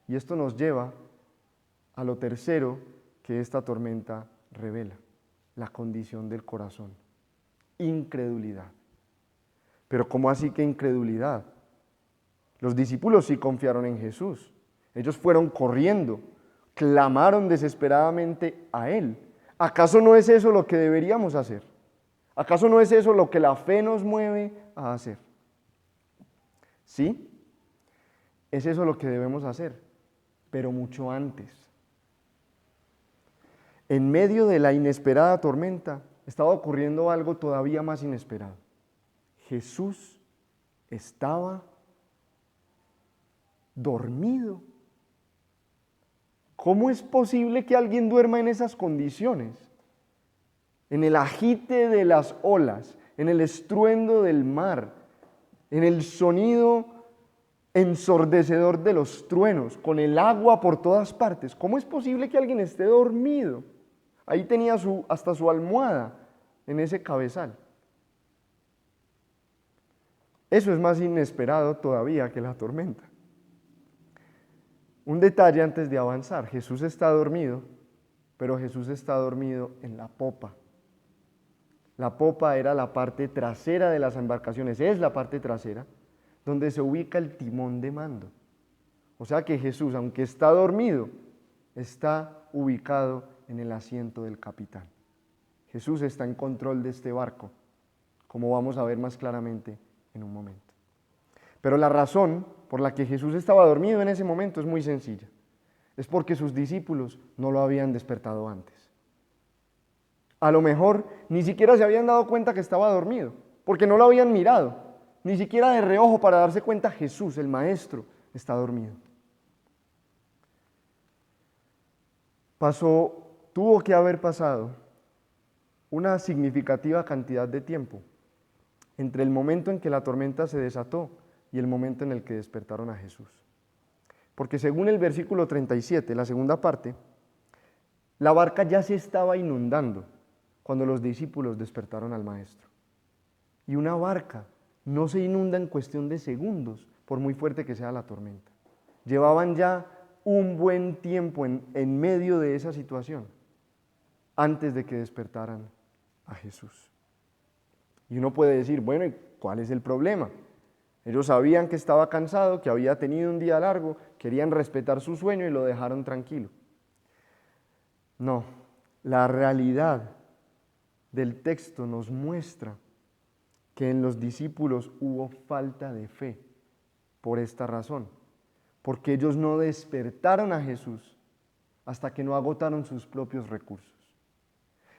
Y esto nos lleva a lo tercero que esta tormenta revela: la condición del corazón, incredulidad. Pero ¿cómo así que incredulidad? Los discípulos sí confiaron en Jesús. Ellos fueron corriendo, clamaron desesperadamente a Él. ¿Acaso no es eso lo que deberíamos hacer? ¿Acaso no es eso lo que la fe nos mueve a hacer? Sí, es eso lo que debemos hacer, pero mucho antes. En medio de la inesperada tormenta estaba ocurriendo algo todavía más inesperado. Jesús estaba dormido. ¿Cómo es posible que alguien duerma en esas condiciones? En el agite de las olas, en el estruendo del mar, en el sonido ensordecedor de los truenos, con el agua por todas partes. ¿Cómo es posible que alguien esté dormido? Ahí tenía hasta su almohada en ese cabezal. Eso es más inesperado todavía que la tormenta. Un detalle antes de avanzar: Jesús está dormido, pero Jesús está dormido en la popa. La popa era la parte trasera de las embarcaciones, es la parte trasera, donde se ubica el timón de mando. O sea que Jesús, aunque está dormido, está ubicado en el asiento del capitán. Jesús está en control de este barco, como vamos a ver más claramente en un momento. Pero la razón por la que Jesús estaba dormido en ese momento es muy sencilla. Es porque sus discípulos no lo habían despertado antes. A lo mejor ni siquiera se habían dado cuenta que estaba dormido, porque no lo habían mirado, ni siquiera de reojo para darse cuenta: Jesús, el Maestro, está dormido. Tuvo que haber pasado una significativa cantidad de tiempo entre el momento en que la tormenta se desató y el momento en el que despertaron a Jesús. Porque según el versículo 37, la segunda parte, la barca ya se estaba inundando cuando los discípulos despertaron al Maestro. Y una barca no se inunda en cuestión de segundos, por muy fuerte que sea la tormenta. Llevaban ya un buen tiempo en medio de esa situación, antes de que despertaran a Jesús. Y uno puede decir, bueno, ¿y cuál es el problema? Ellos sabían que estaba cansado, que había tenido un día largo, querían respetar su sueño y lo dejaron tranquilo. No, la realidad del texto nos muestra que en los discípulos hubo falta de fe por esta razón, porque ellos no despertaron a Jesús hasta que no agotaron sus propios recursos.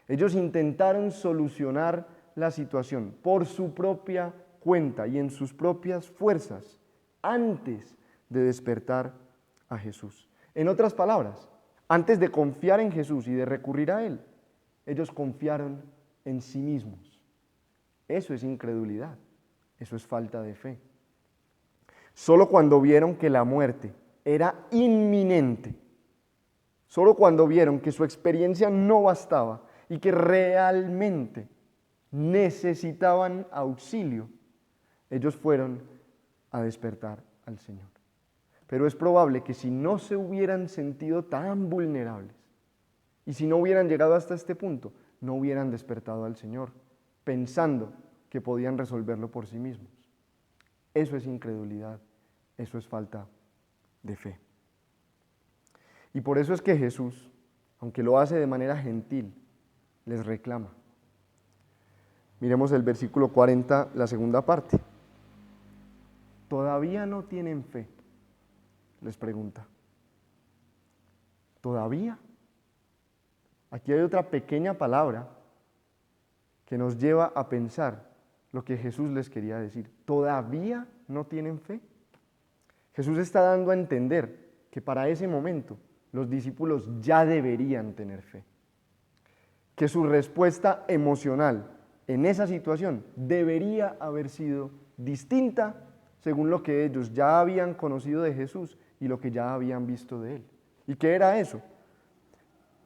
Ellos intentaron solucionar la situación por su propia cuenta y en sus propias fuerzas antes de despertar a Jesús. En otras palabras, antes de confiar en Jesús y de recurrir a Él, ellos confiaron en sí mismos. Eso es incredulidad, eso es falta de fe. Solo cuando vieron que la muerte era inminente, solo cuando vieron que su experiencia no bastaba y que realmente necesitaban auxilio, ellos fueron a despertar al Señor. Pero es probable que si no se hubieran sentido tan vulnerables y si no hubieran llegado hasta este punto, no hubieran despertado al Señor, pensando que podían resolverlo por sí mismos. Eso es incredulidad, eso es falta de fe. Y por eso es que Jesús, aunque lo hace de manera gentil, les reclama. Miremos el versículo 40, la segunda parte. ¿Todavía no tienen fe?, les pregunta. ¿Todavía? Aquí hay otra pequeña palabra que nos lleva a pensar lo que Jesús les quería decir. ¿Todavía no tienen fe? Jesús está dando a entender que para ese momento los discípulos ya deberían tener fe. Que su respuesta emocional en esa situación debería haber sido distinta según lo que ellos ya habían conocido de Jesús y lo que ya habían visto de Él. ¿Y qué era eso?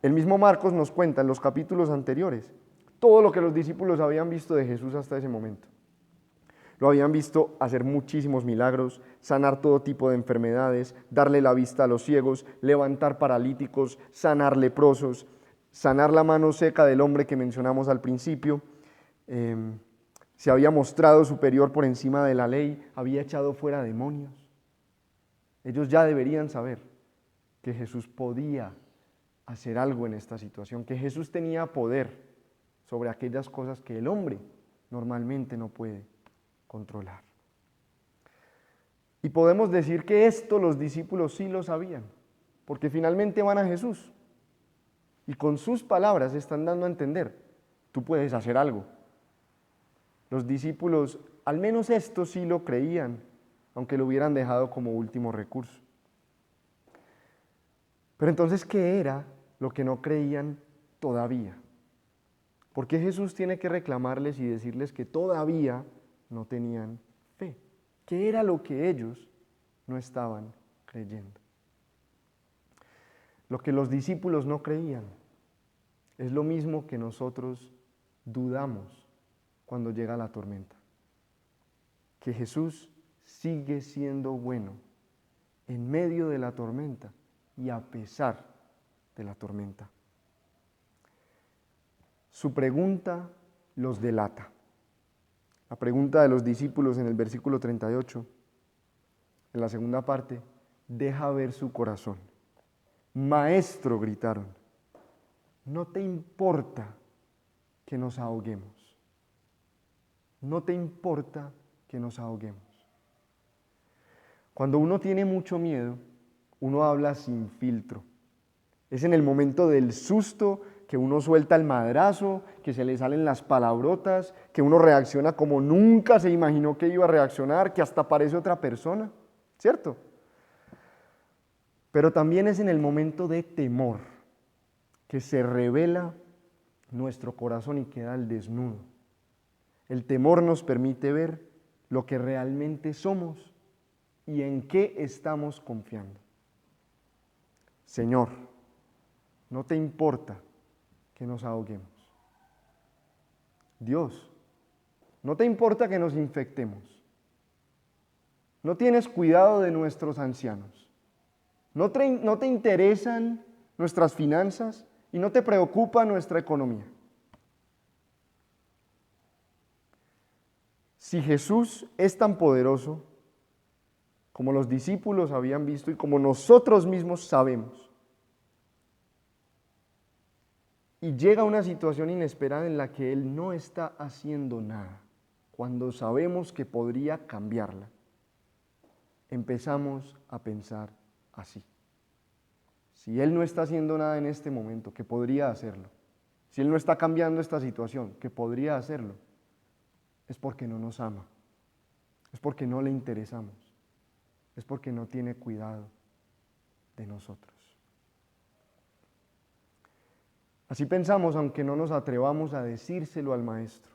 El mismo Marcos nos cuenta en los capítulos anteriores todo lo que los discípulos habían visto de Jesús hasta ese momento. Lo habían visto hacer muchísimos milagros, sanar todo tipo de enfermedades, darle la vista a los ciegos, levantar paralíticos, sanar leprosos, sanar la mano seca del hombre que mencionamos al principio. Se había mostrado superior por encima de la ley, había echado fuera demonios. Ellos ya deberían saber que Jesús podía hacer algo en esta situación, que Jesús tenía poder sobre aquellas cosas que el hombre normalmente no puede controlar. Y podemos decir que esto los discípulos sí lo sabían, porque finalmente van a Jesús y con sus palabras están dando a entender, tú puedes hacer algo. Los discípulos, al menos esto sí lo creían, aunque lo hubieran dejado como último recurso. Pero entonces, ¿qué era lo que no creían todavía? ¿Por qué Jesús tiene que reclamarles y decirles que todavía no tenían fe? ¿Qué era lo que ellos no estaban creyendo? Lo que los discípulos no creían es lo mismo que nosotros dudamos cuando llega la tormenta. Que Jesús sigue siendo bueno en medio de la tormenta y a pesar de la tormenta. Su pregunta los delata. La pregunta de los discípulos en el versículo 38, en la segunda parte, deja ver su corazón. Maestro, gritaron, ¿no te importa que nos ahoguemos? ¿No te importa que nos ahoguemos? Cuando uno tiene mucho miedo, uno habla sin filtro. Es en el momento del susto que uno suelta el madrazo, que se le salen las palabrotas, que uno reacciona como nunca se imaginó que iba a reaccionar, que hasta parece otra persona, ¿cierto? Pero también es en el momento de temor que se revela nuestro corazón y queda al desnudo. El temor nos permite ver lo que realmente somos y en qué estamos confiando. Señor, no te importa que nos ahoguemos. Dios, no te importa que nos infectemos. No tienes cuidado de nuestros ancianos. No te interesan nuestras finanzas y no te preocupa nuestra economía. Si Jesús es tan poderoso como los discípulos habían visto y como nosotros mismos sabemos, y llega una situación inesperada en la que Él no está haciendo nada, cuando sabemos que podría cambiarla, empezamos a pensar así. Si Él no está haciendo nada en este momento, que podría hacerlo, si Él no está cambiando esta situación, que podría hacerlo, es porque no nos ama, es porque no le interesamos, es porque no tiene cuidado de nosotros. Así pensamos, aunque no nos atrevamos a decírselo al Maestro.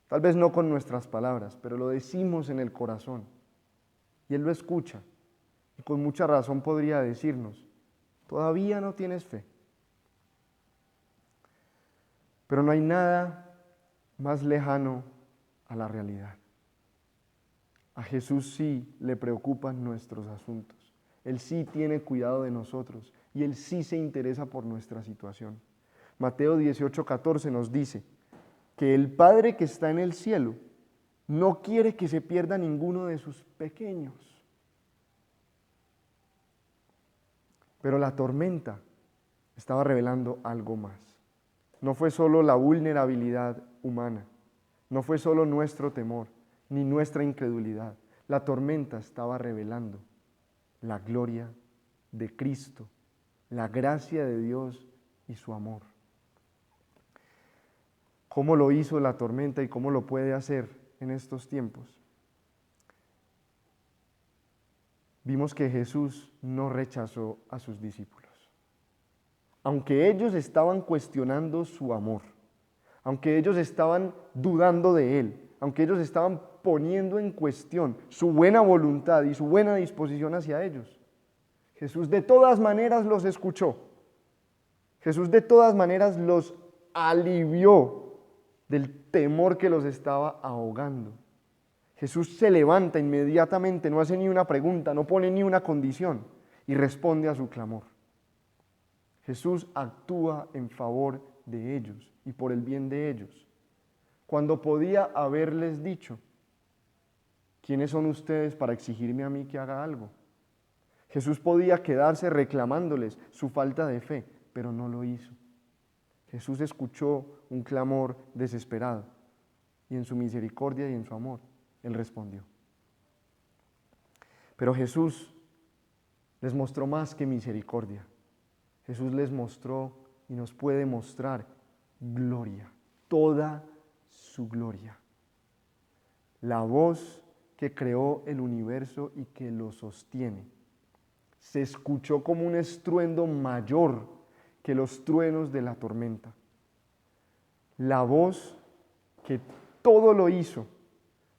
Tal vez no con nuestras palabras, pero lo decimos en el corazón. Y Él lo escucha. Y con mucha razón podría decirnos, todavía no tienes fe. Pero no hay nada más lejano a la realidad. A Jesús sí le preocupan nuestros asuntos. Él sí tiene cuidado de nosotros y Él sí se interesa por nuestra situación. Mateo 18:14 nos dice que el Padre que está en el cielo no quiere que se pierda ninguno de sus pequeños. Pero la tormenta estaba revelando algo más. No fue solo la vulnerabilidad humana, no fue solo nuestro temor, ni nuestra incredulidad. La tormenta estaba revelando la gloria de Cristo, la gracia de Dios y su amor. ¿Cómo lo hizo la tormenta y cómo lo puede hacer en estos tiempos? Vimos que Jesús no rechazó a sus discípulos. Aunque ellos estaban cuestionando su amor, aunque ellos estaban dudando de Él, aunque ellos estaban poniendo en cuestión su buena voluntad y su buena disposición hacia ellos, Jesús de todas maneras los escuchó. Jesús de todas maneras los alivió del temor que los estaba ahogando. Jesús se levanta inmediatamente, no hace ni una pregunta, no pone ni una condición y responde a su clamor. Jesús actúa en favor de ellos y por el bien de ellos. Cuando podía haberles dicho, ¿quiénes son ustedes para exigirme a mí que haga algo? Jesús podía quedarse reclamándoles su falta de fe, pero no lo hizo. Jesús escuchó un clamor desesperado y en su misericordia y en su amor, Él respondió. Pero Jesús les mostró más que misericordia. Jesús les mostró y nos puede mostrar gloria, toda su gloria. La voz que creó el universo y que lo sostiene se escuchó como un estruendo mayor que los truenos de la tormenta. La voz que todo lo hizo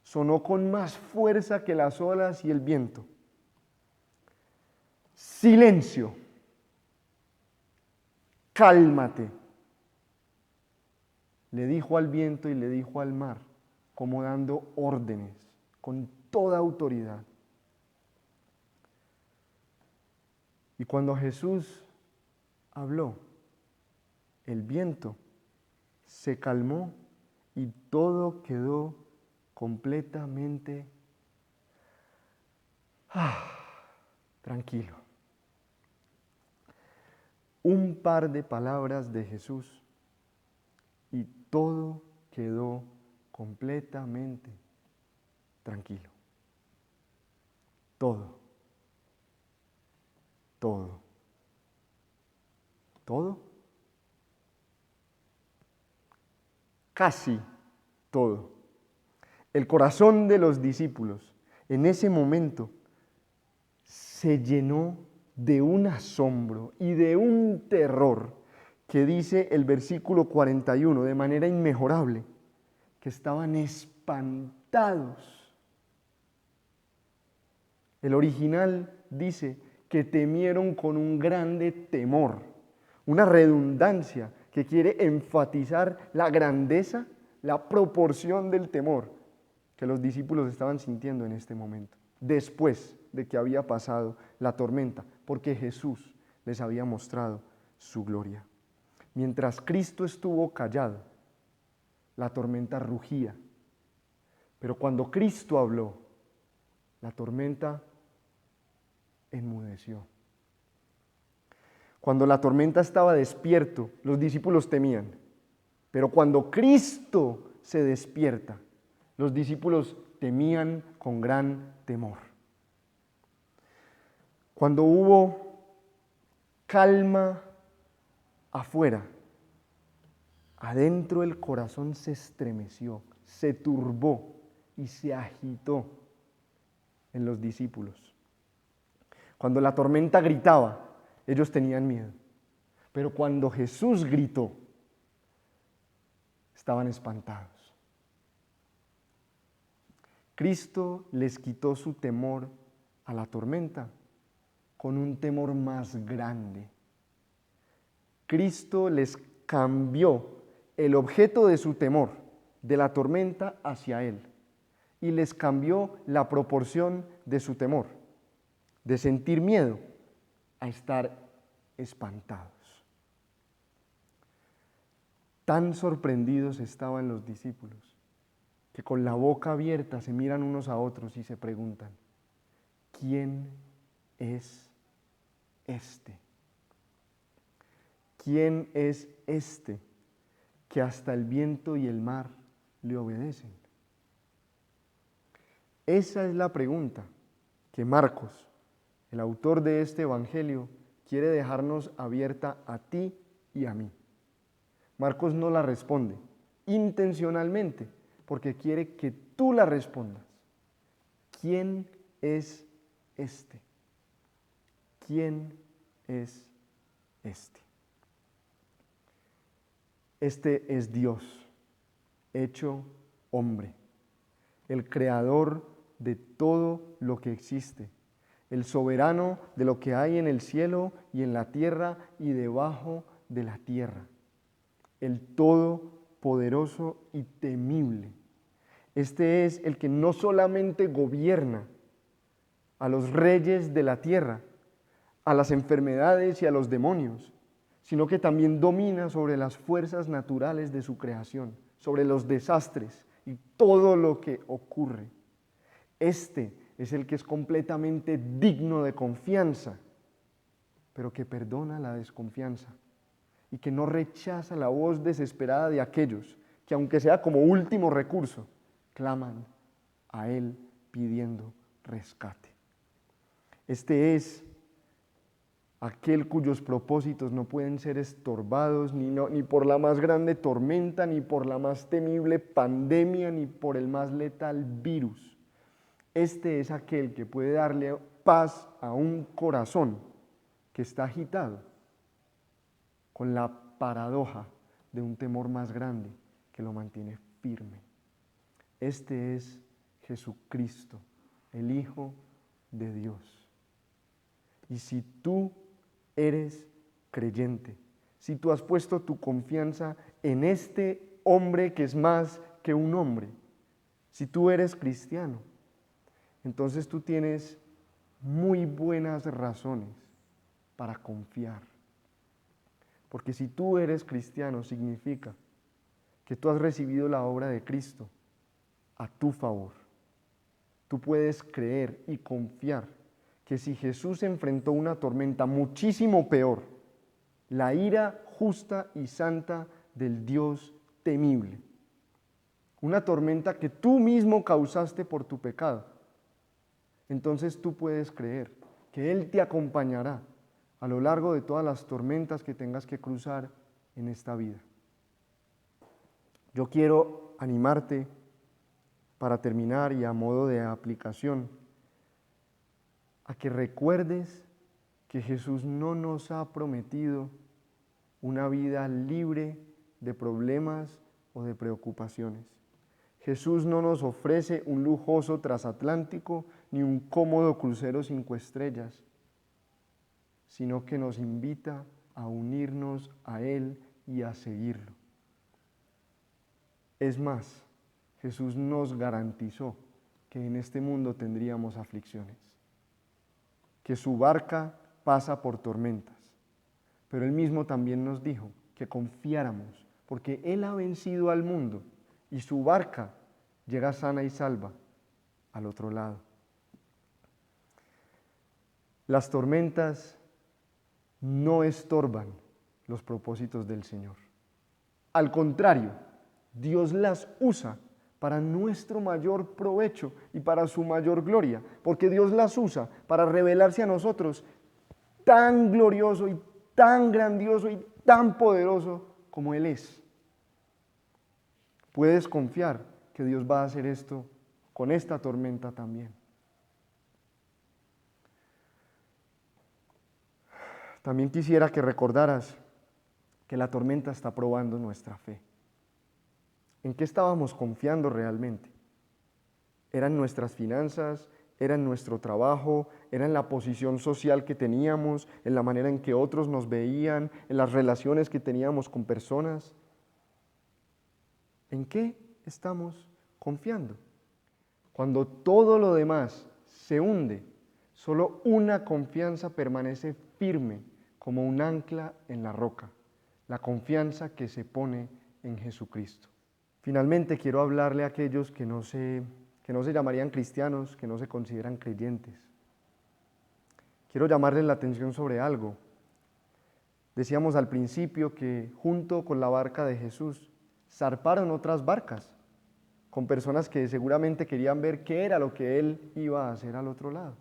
sonó con más fuerza que las olas y el viento. Silencio, cálmate, le dijo al viento y le dijo al mar, como dando órdenes con toda autoridad. Y cuando Jesús habló, el viento se calmó y todo quedó completamente tranquilo. Un par de palabras de Jesús y todo quedó completamente tranquilo. Todo. ¿Todo? Casi todo. El corazón de los discípulos en ese momento se llenó de un asombro y de un terror que dice el versículo 41 de manera inmejorable, que estaban espantados. El original dice que que temieron con un grande temor. Una redundancia que quiere enfatizar la grandeza, la proporción del temor que los discípulos estaban sintiendo en este momento, después de que había pasado la tormenta, porque Jesús les había mostrado su gloria. Mientras Cristo estuvo callado, la tormenta rugía, pero cuando Cristo habló, la tormenta enmudeció. Cuando la tormenta estaba despierto, los discípulos temían, pero cuando Cristo se despierta, los discípulos temían con gran temor. Cuando hubo calma afuera, adentro el corazón se estremeció, se turbó y se agitó en los discípulos. Cuando la tormenta gritaba, ellos tenían miedo. Pero cuando Jesús gritó, estaban espantados. Cristo les quitó su temor a la tormenta con un temor más grande. Cristo les cambió el objeto de su temor, de la tormenta, hacia Él, y les cambió la proporción de su temor, de sentir miedo a estar espantados. Tan sorprendidos estaban los discípulos que con la boca abierta se miran unos a otros y se preguntan: ¿quién es este? ¿Quién es este que hasta el viento y el mar le obedecen? Esa es la pregunta que Marcos, el autor de este evangelio, quiere dejarnos abierta a ti y a mí. Marcos no la responde intencionalmente, porque quiere que tú la respondas. ¿Quién es este? ¿Quién es este? Este es Dios, hecho hombre, el creador de todo lo que existe, el soberano de lo que hay en el cielo y en la tierra y debajo de la tierra, el todopoderoso y temible. Este es el que no solamente gobierna a los reyes de la tierra, a las enfermedades y a los demonios, sino que también domina sobre las fuerzas naturales de su creación, sobre los desastres y todo lo que ocurre. Este es el que es completamente digno de confianza, pero que perdona la desconfianza y que no rechaza la voz desesperada de aquellos que, aunque sea como último recurso, claman a Él pidiendo rescate. Este es aquel cuyos propósitos no pueden ser estorbados ni por la más grande tormenta, ni por la más temible pandemia, ni por el más letal virus. Este es aquel que puede darle paz a un corazón que está agitado, con la paradoja de un temor más grande que lo mantiene firme. Este es Jesucristo, el Hijo de Dios. Y si tú eres creyente, si tú has puesto tu confianza en este hombre que es más que un hombre, si tú eres cristiano, entonces tú tienes muy buenas razones para confiar. Porque si tú eres cristiano, significa que tú has recibido la obra de Cristo a tu favor. Tú puedes creer y confiar que si Jesús enfrentó una tormenta muchísimo peor, la ira justa y santa del Dios temible, una tormenta que tú mismo causaste por tu pecado, entonces tú puedes creer que Él te acompañará a lo largo de todas las tormentas que tengas que cruzar en esta vida. Yo quiero animarte para terminar y a modo de aplicación a que recuerdes que Jesús no nos ha prometido una vida libre de problemas o de preocupaciones. Jesús no nos ofrece un lujoso transatlántico ni un cómodo crucero 5 estrellas. sino que nos invita a unirnos a Él y a seguirlo. Es más, Jesús nos garantizó que en este mundo tendríamos aflicciones, que su barca pasa por tormentas, pero Él mismo también nos dijo que confiáramos, porque Él ha vencido al mundo y su barca llega sana y salva al otro lado. Las tormentas no estorban los propósitos del Señor. Al contrario, Dios las usa para nuestro mayor provecho y para su mayor gloria, porque Dios las usa para revelarse a nosotros tan glorioso y tan grandioso y tan poderoso como Él es. Puedes confiar que Dios va a hacer esto con esta tormenta también. También quisiera que recordaras que la tormenta está probando nuestra fe. ¿En qué estábamos confiando realmente? ¿Eran nuestras finanzas? ¿Era en nuestro trabajo? ¿Era en la posición social que teníamos? ¿En la manera en que otros nos veían? ¿En las relaciones que teníamos con personas? ¿En qué estamos confiando? Cuando todo lo demás se hunde, solo una confianza permanece firme como un ancla en la roca, la confianza que se pone en Jesucristo. Finalmente quiero hablarle a aquellos que no se llamarían cristianos, que no se consideran creyentes. Quiero llamarles la atención sobre algo. Decíamos al principio que junto con la barca de Jesús zarparon otras barcas con personas que seguramente querían ver qué era lo que Él iba a hacer al otro lado.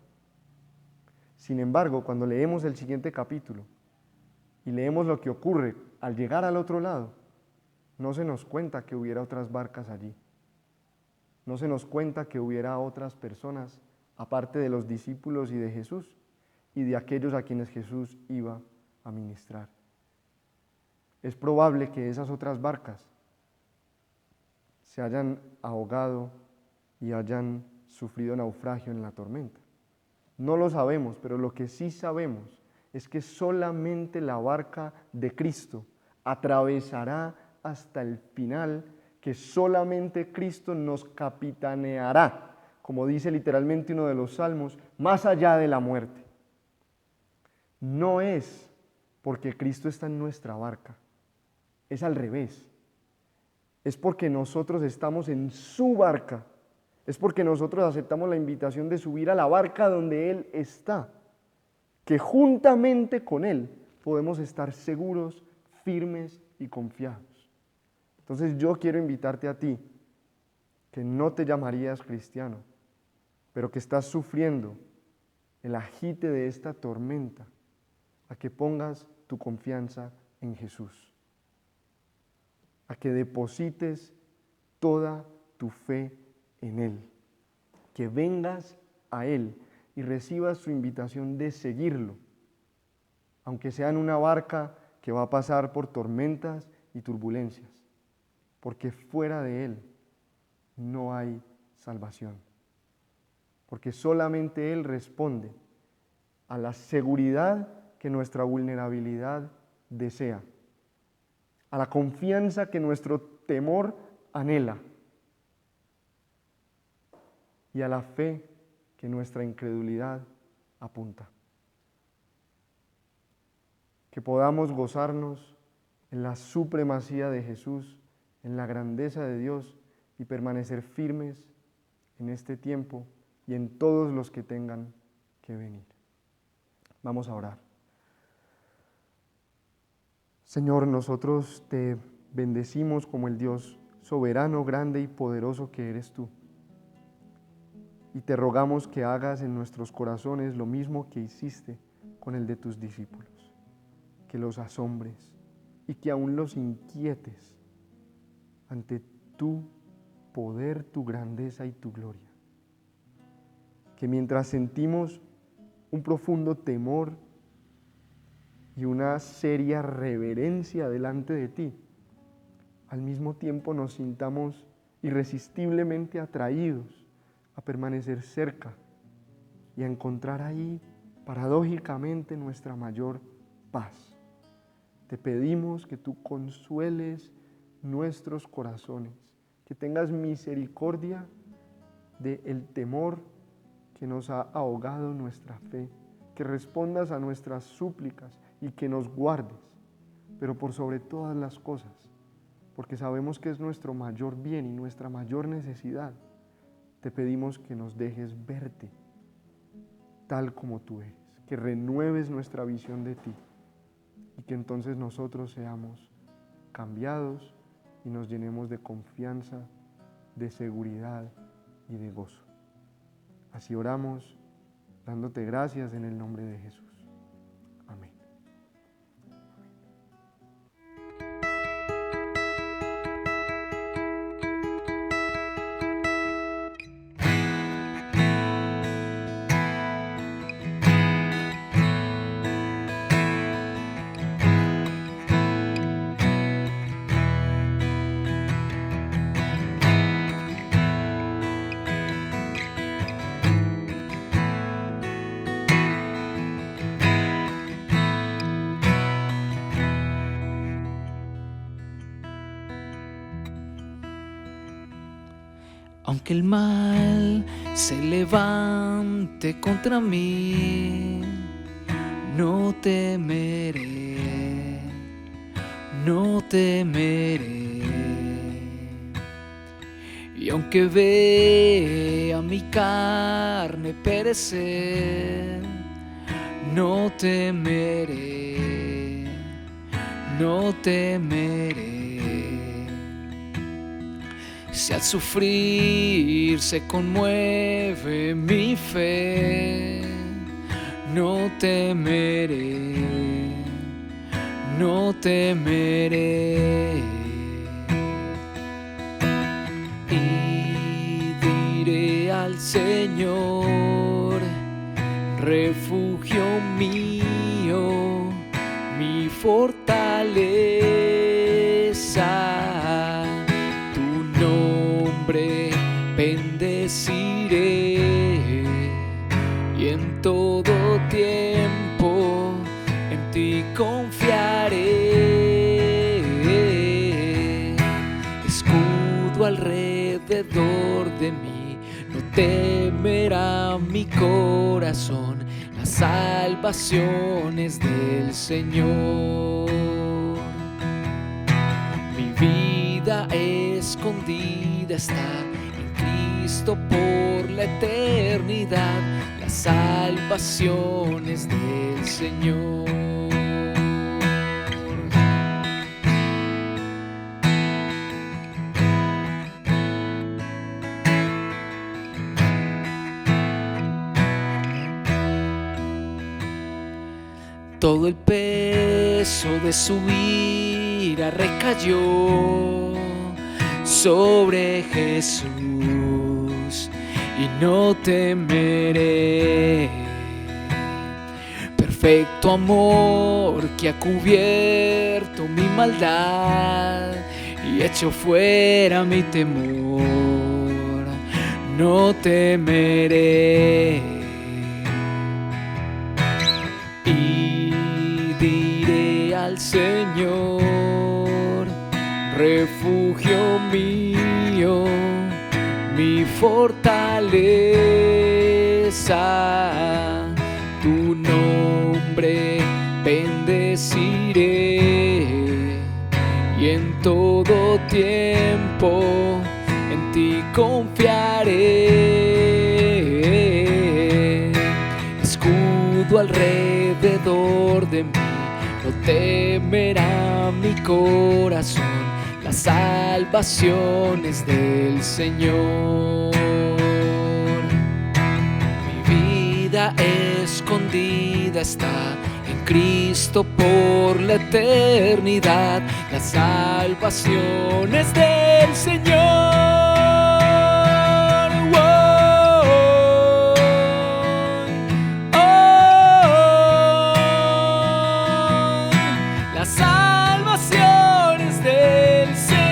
Sin embargo, cuando leemos el siguiente capítulo y leemos lo que ocurre al llegar al otro lado, no se nos cuenta que hubiera otras barcas allí. No se nos cuenta que hubiera otras personas, aparte de los discípulos y de Jesús, y de aquellos a quienes Jesús iba a ministrar. Es probable que esas otras barcas se hayan ahogado y hayan sufrido naufragio en la tormenta. No lo sabemos, pero lo que sí sabemos es que solamente la barca de Cristo atravesará hasta el final, que solamente Cristo nos capitaneará, como dice literalmente uno de los salmos, más allá de la muerte. No es porque Cristo está en nuestra barca, es al revés. Es porque nosotros estamos en su barca, es porque nosotros aceptamos la invitación de subir a la barca donde Él está, que juntamente con Él podemos estar seguros, firmes y confiados. Entonces yo quiero invitarte a ti, que no te llamarías cristiano, pero que estás sufriendo el agite de esta tormenta, a que pongas tu confianza en Jesús, a que deposites toda tu fe en Él, que vengas a Él y recibas su invitación de seguirlo, aunque sea en una barca que va a pasar por tormentas y turbulencias, porque fuera de Él no hay salvación, porque solamente Él responde a la seguridad que nuestra vulnerabilidad desea, a la confianza que nuestro temor anhela y a la fe que nuestra incredulidad apunta. Que podamos gozarnos en la supremacía de Jesús, en la grandeza de Dios y permanecer firmes en este tiempo y en todos los que tengan que venir. Vamos a orar. Señor, nosotros te bendecimos como el Dios soberano, grande y poderoso que eres tú. Y te rogamos que hagas en nuestros corazones lo mismo que hiciste con el de tus discípulos, que los asombres y que aún los inquietes ante tu poder, tu grandeza y tu gloria. Que mientras sentimos un profundo temor y una seria reverencia delante de ti, al mismo tiempo nos sintamos irresistiblemente atraídos a permanecer cerca y a encontrar ahí paradójicamente nuestra mayor paz. Te pedimos que tú consueles nuestros corazones, que tengas misericordia del temor que nos ha ahogado nuestra fe, que respondas a nuestras súplicas y que nos guardes, pero por sobre todas las cosas, porque sabemos que es nuestro mayor bien y nuestra mayor necesidad, te pedimos que nos dejes verte tal como tú eres, que renueves nuestra visión de ti y que entonces nosotros seamos cambiados y nos llenemos de confianza, de seguridad y de gozo. Así oramos, dándote gracias en el nombre de Jesús. Amén. Aunque el mal se levante contra mí, no temeré, no temeré. Y aunque vea mi carne perecer, no temeré, no temeré. Si al sufrir se conmueve mi fe, no temeré, no temeré. Y diré al Señor, refugio mío, mi fortaleza, bendeciré y en todo tiempo en ti confiaré. Escudo alrededor de mí, no temerá mi corazón, las salvaciones del Señor. Mi vida escondida está en Cristo por la eternidad, las salvaciones del Señor. Todo el peso de su ira recayó sobre Jesús y no temeré. Perfecto amor que ha cubierto mi maldad y hecho fuera mi temor, no temeré. Y diré al Señor, refugio mío, mi fortaleza, tu nombre bendeciré y en todo tiempo en ti confiaré. Escudo alrededor de mí, no temerá mi corazón, las salvaciones del Señor. Mi vida escondida está en Cristo por la eternidad, las salvaciones del Señor. Las salvaciones del Señor.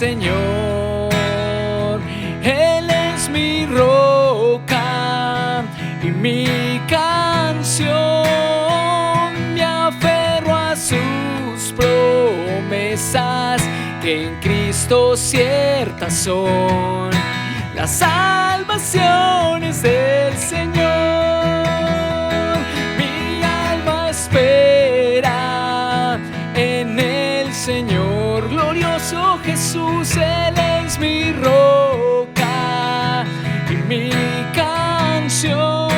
Señor. Él es mi roca y mi canción. Me aferro a sus promesas, que en Cristo ciertas son. Las salvaciones del Señor. Mi alma espera en el Señor. Glorioso Jesús, Él es mi roca y mi canción.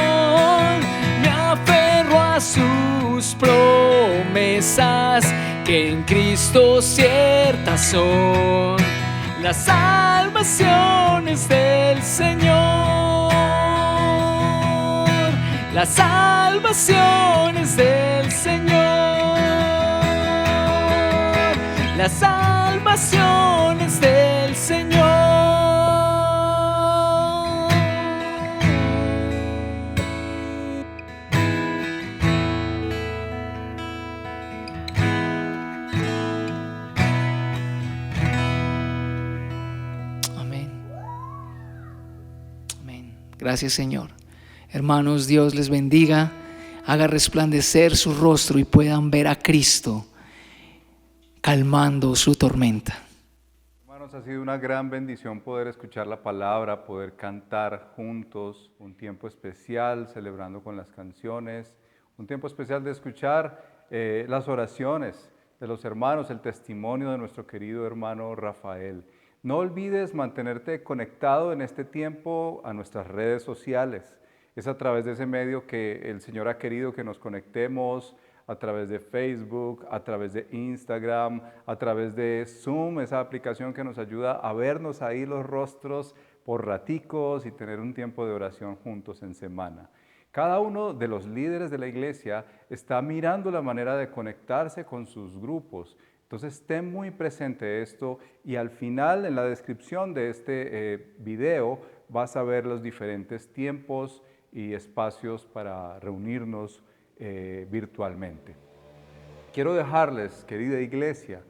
Me aferro a sus promesas, que en Cristo ciertas son. Las salvaciones del Señor. Las salvaciones del Señor. Las salvaciones del Señor. Gracias, Señor. Hermanos, Dios les bendiga, haga resplandecer su rostro y puedan ver a Cristo calmando su tormenta. Hermanos, ha sido una gran bendición poder escuchar la palabra, poder cantar juntos, un tiempo especial celebrando con las canciones, un tiempo especial de escuchar las oraciones de los hermanos, el testimonio de nuestro querido hermano Rafael. No olvides mantenerte conectado en este tiempo a nuestras redes sociales. Es a través de ese medio que el Señor ha querido que nos conectemos, a través de Facebook, a través de Instagram, a través de Zoom, esa aplicación que nos ayuda a vernos ahí los rostros por raticos y tener un tiempo de oración juntos en semana. Cada uno de los líderes de la iglesia está mirando la manera de conectarse con sus grupos. Entonces, ten muy presente esto y al final, en la descripción de este video, vas a ver los diferentes tiempos y espacios para reunirnos virtualmente. Quiero dejarles, querida iglesia,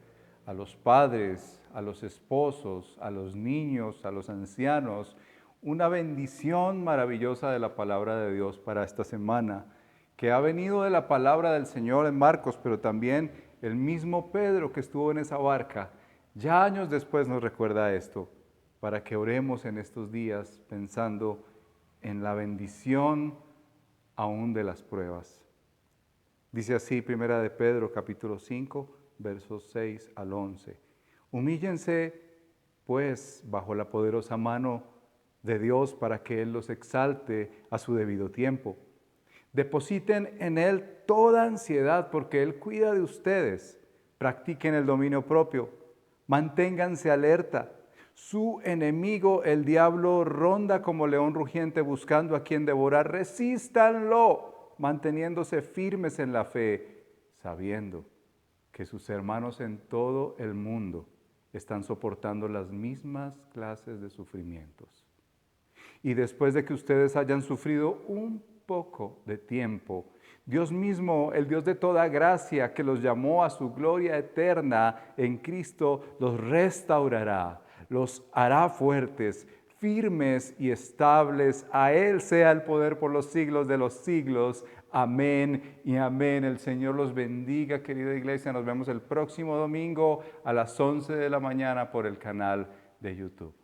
a los padres, a los esposos, a los niños, a los ancianos, una bendición maravillosa de la palabra de Dios para esta semana, que ha venido de la palabra del Señor en Marcos, pero también el mismo Pedro que estuvo en esa barca, ya años después nos recuerda esto, para que oremos en estos días pensando en la bendición aún de las pruebas. Dice así, Primera de Pedro, capítulo 5, versos 6 al 11. Humíllense, pues, bajo la poderosa mano de Dios para que Él los exalte a su debido tiempo. Depositen en Él toda ansiedad porque Él cuida de ustedes. Practiquen el dominio propio. Manténganse alerta. Su enemigo, el diablo, ronda como león rugiente buscando a quien devorar. Resístanlo, manteniéndose firmes en la fe, sabiendo que sus hermanos en todo el mundo están soportando las mismas clases de sufrimientos. Y después de que ustedes hayan sufrido un poco de tiempo, Dios mismo, el Dios de toda gracia, que los llamó a su gloria eterna en Cristo, los restaurará, los hará fuertes, firmes y estables. A Él sea el poder por los siglos de los siglos. Amén y amén. El Señor los bendiga, querida iglesia. Nos vemos el próximo domingo a las 11 de la mañana por el canal de YouTube.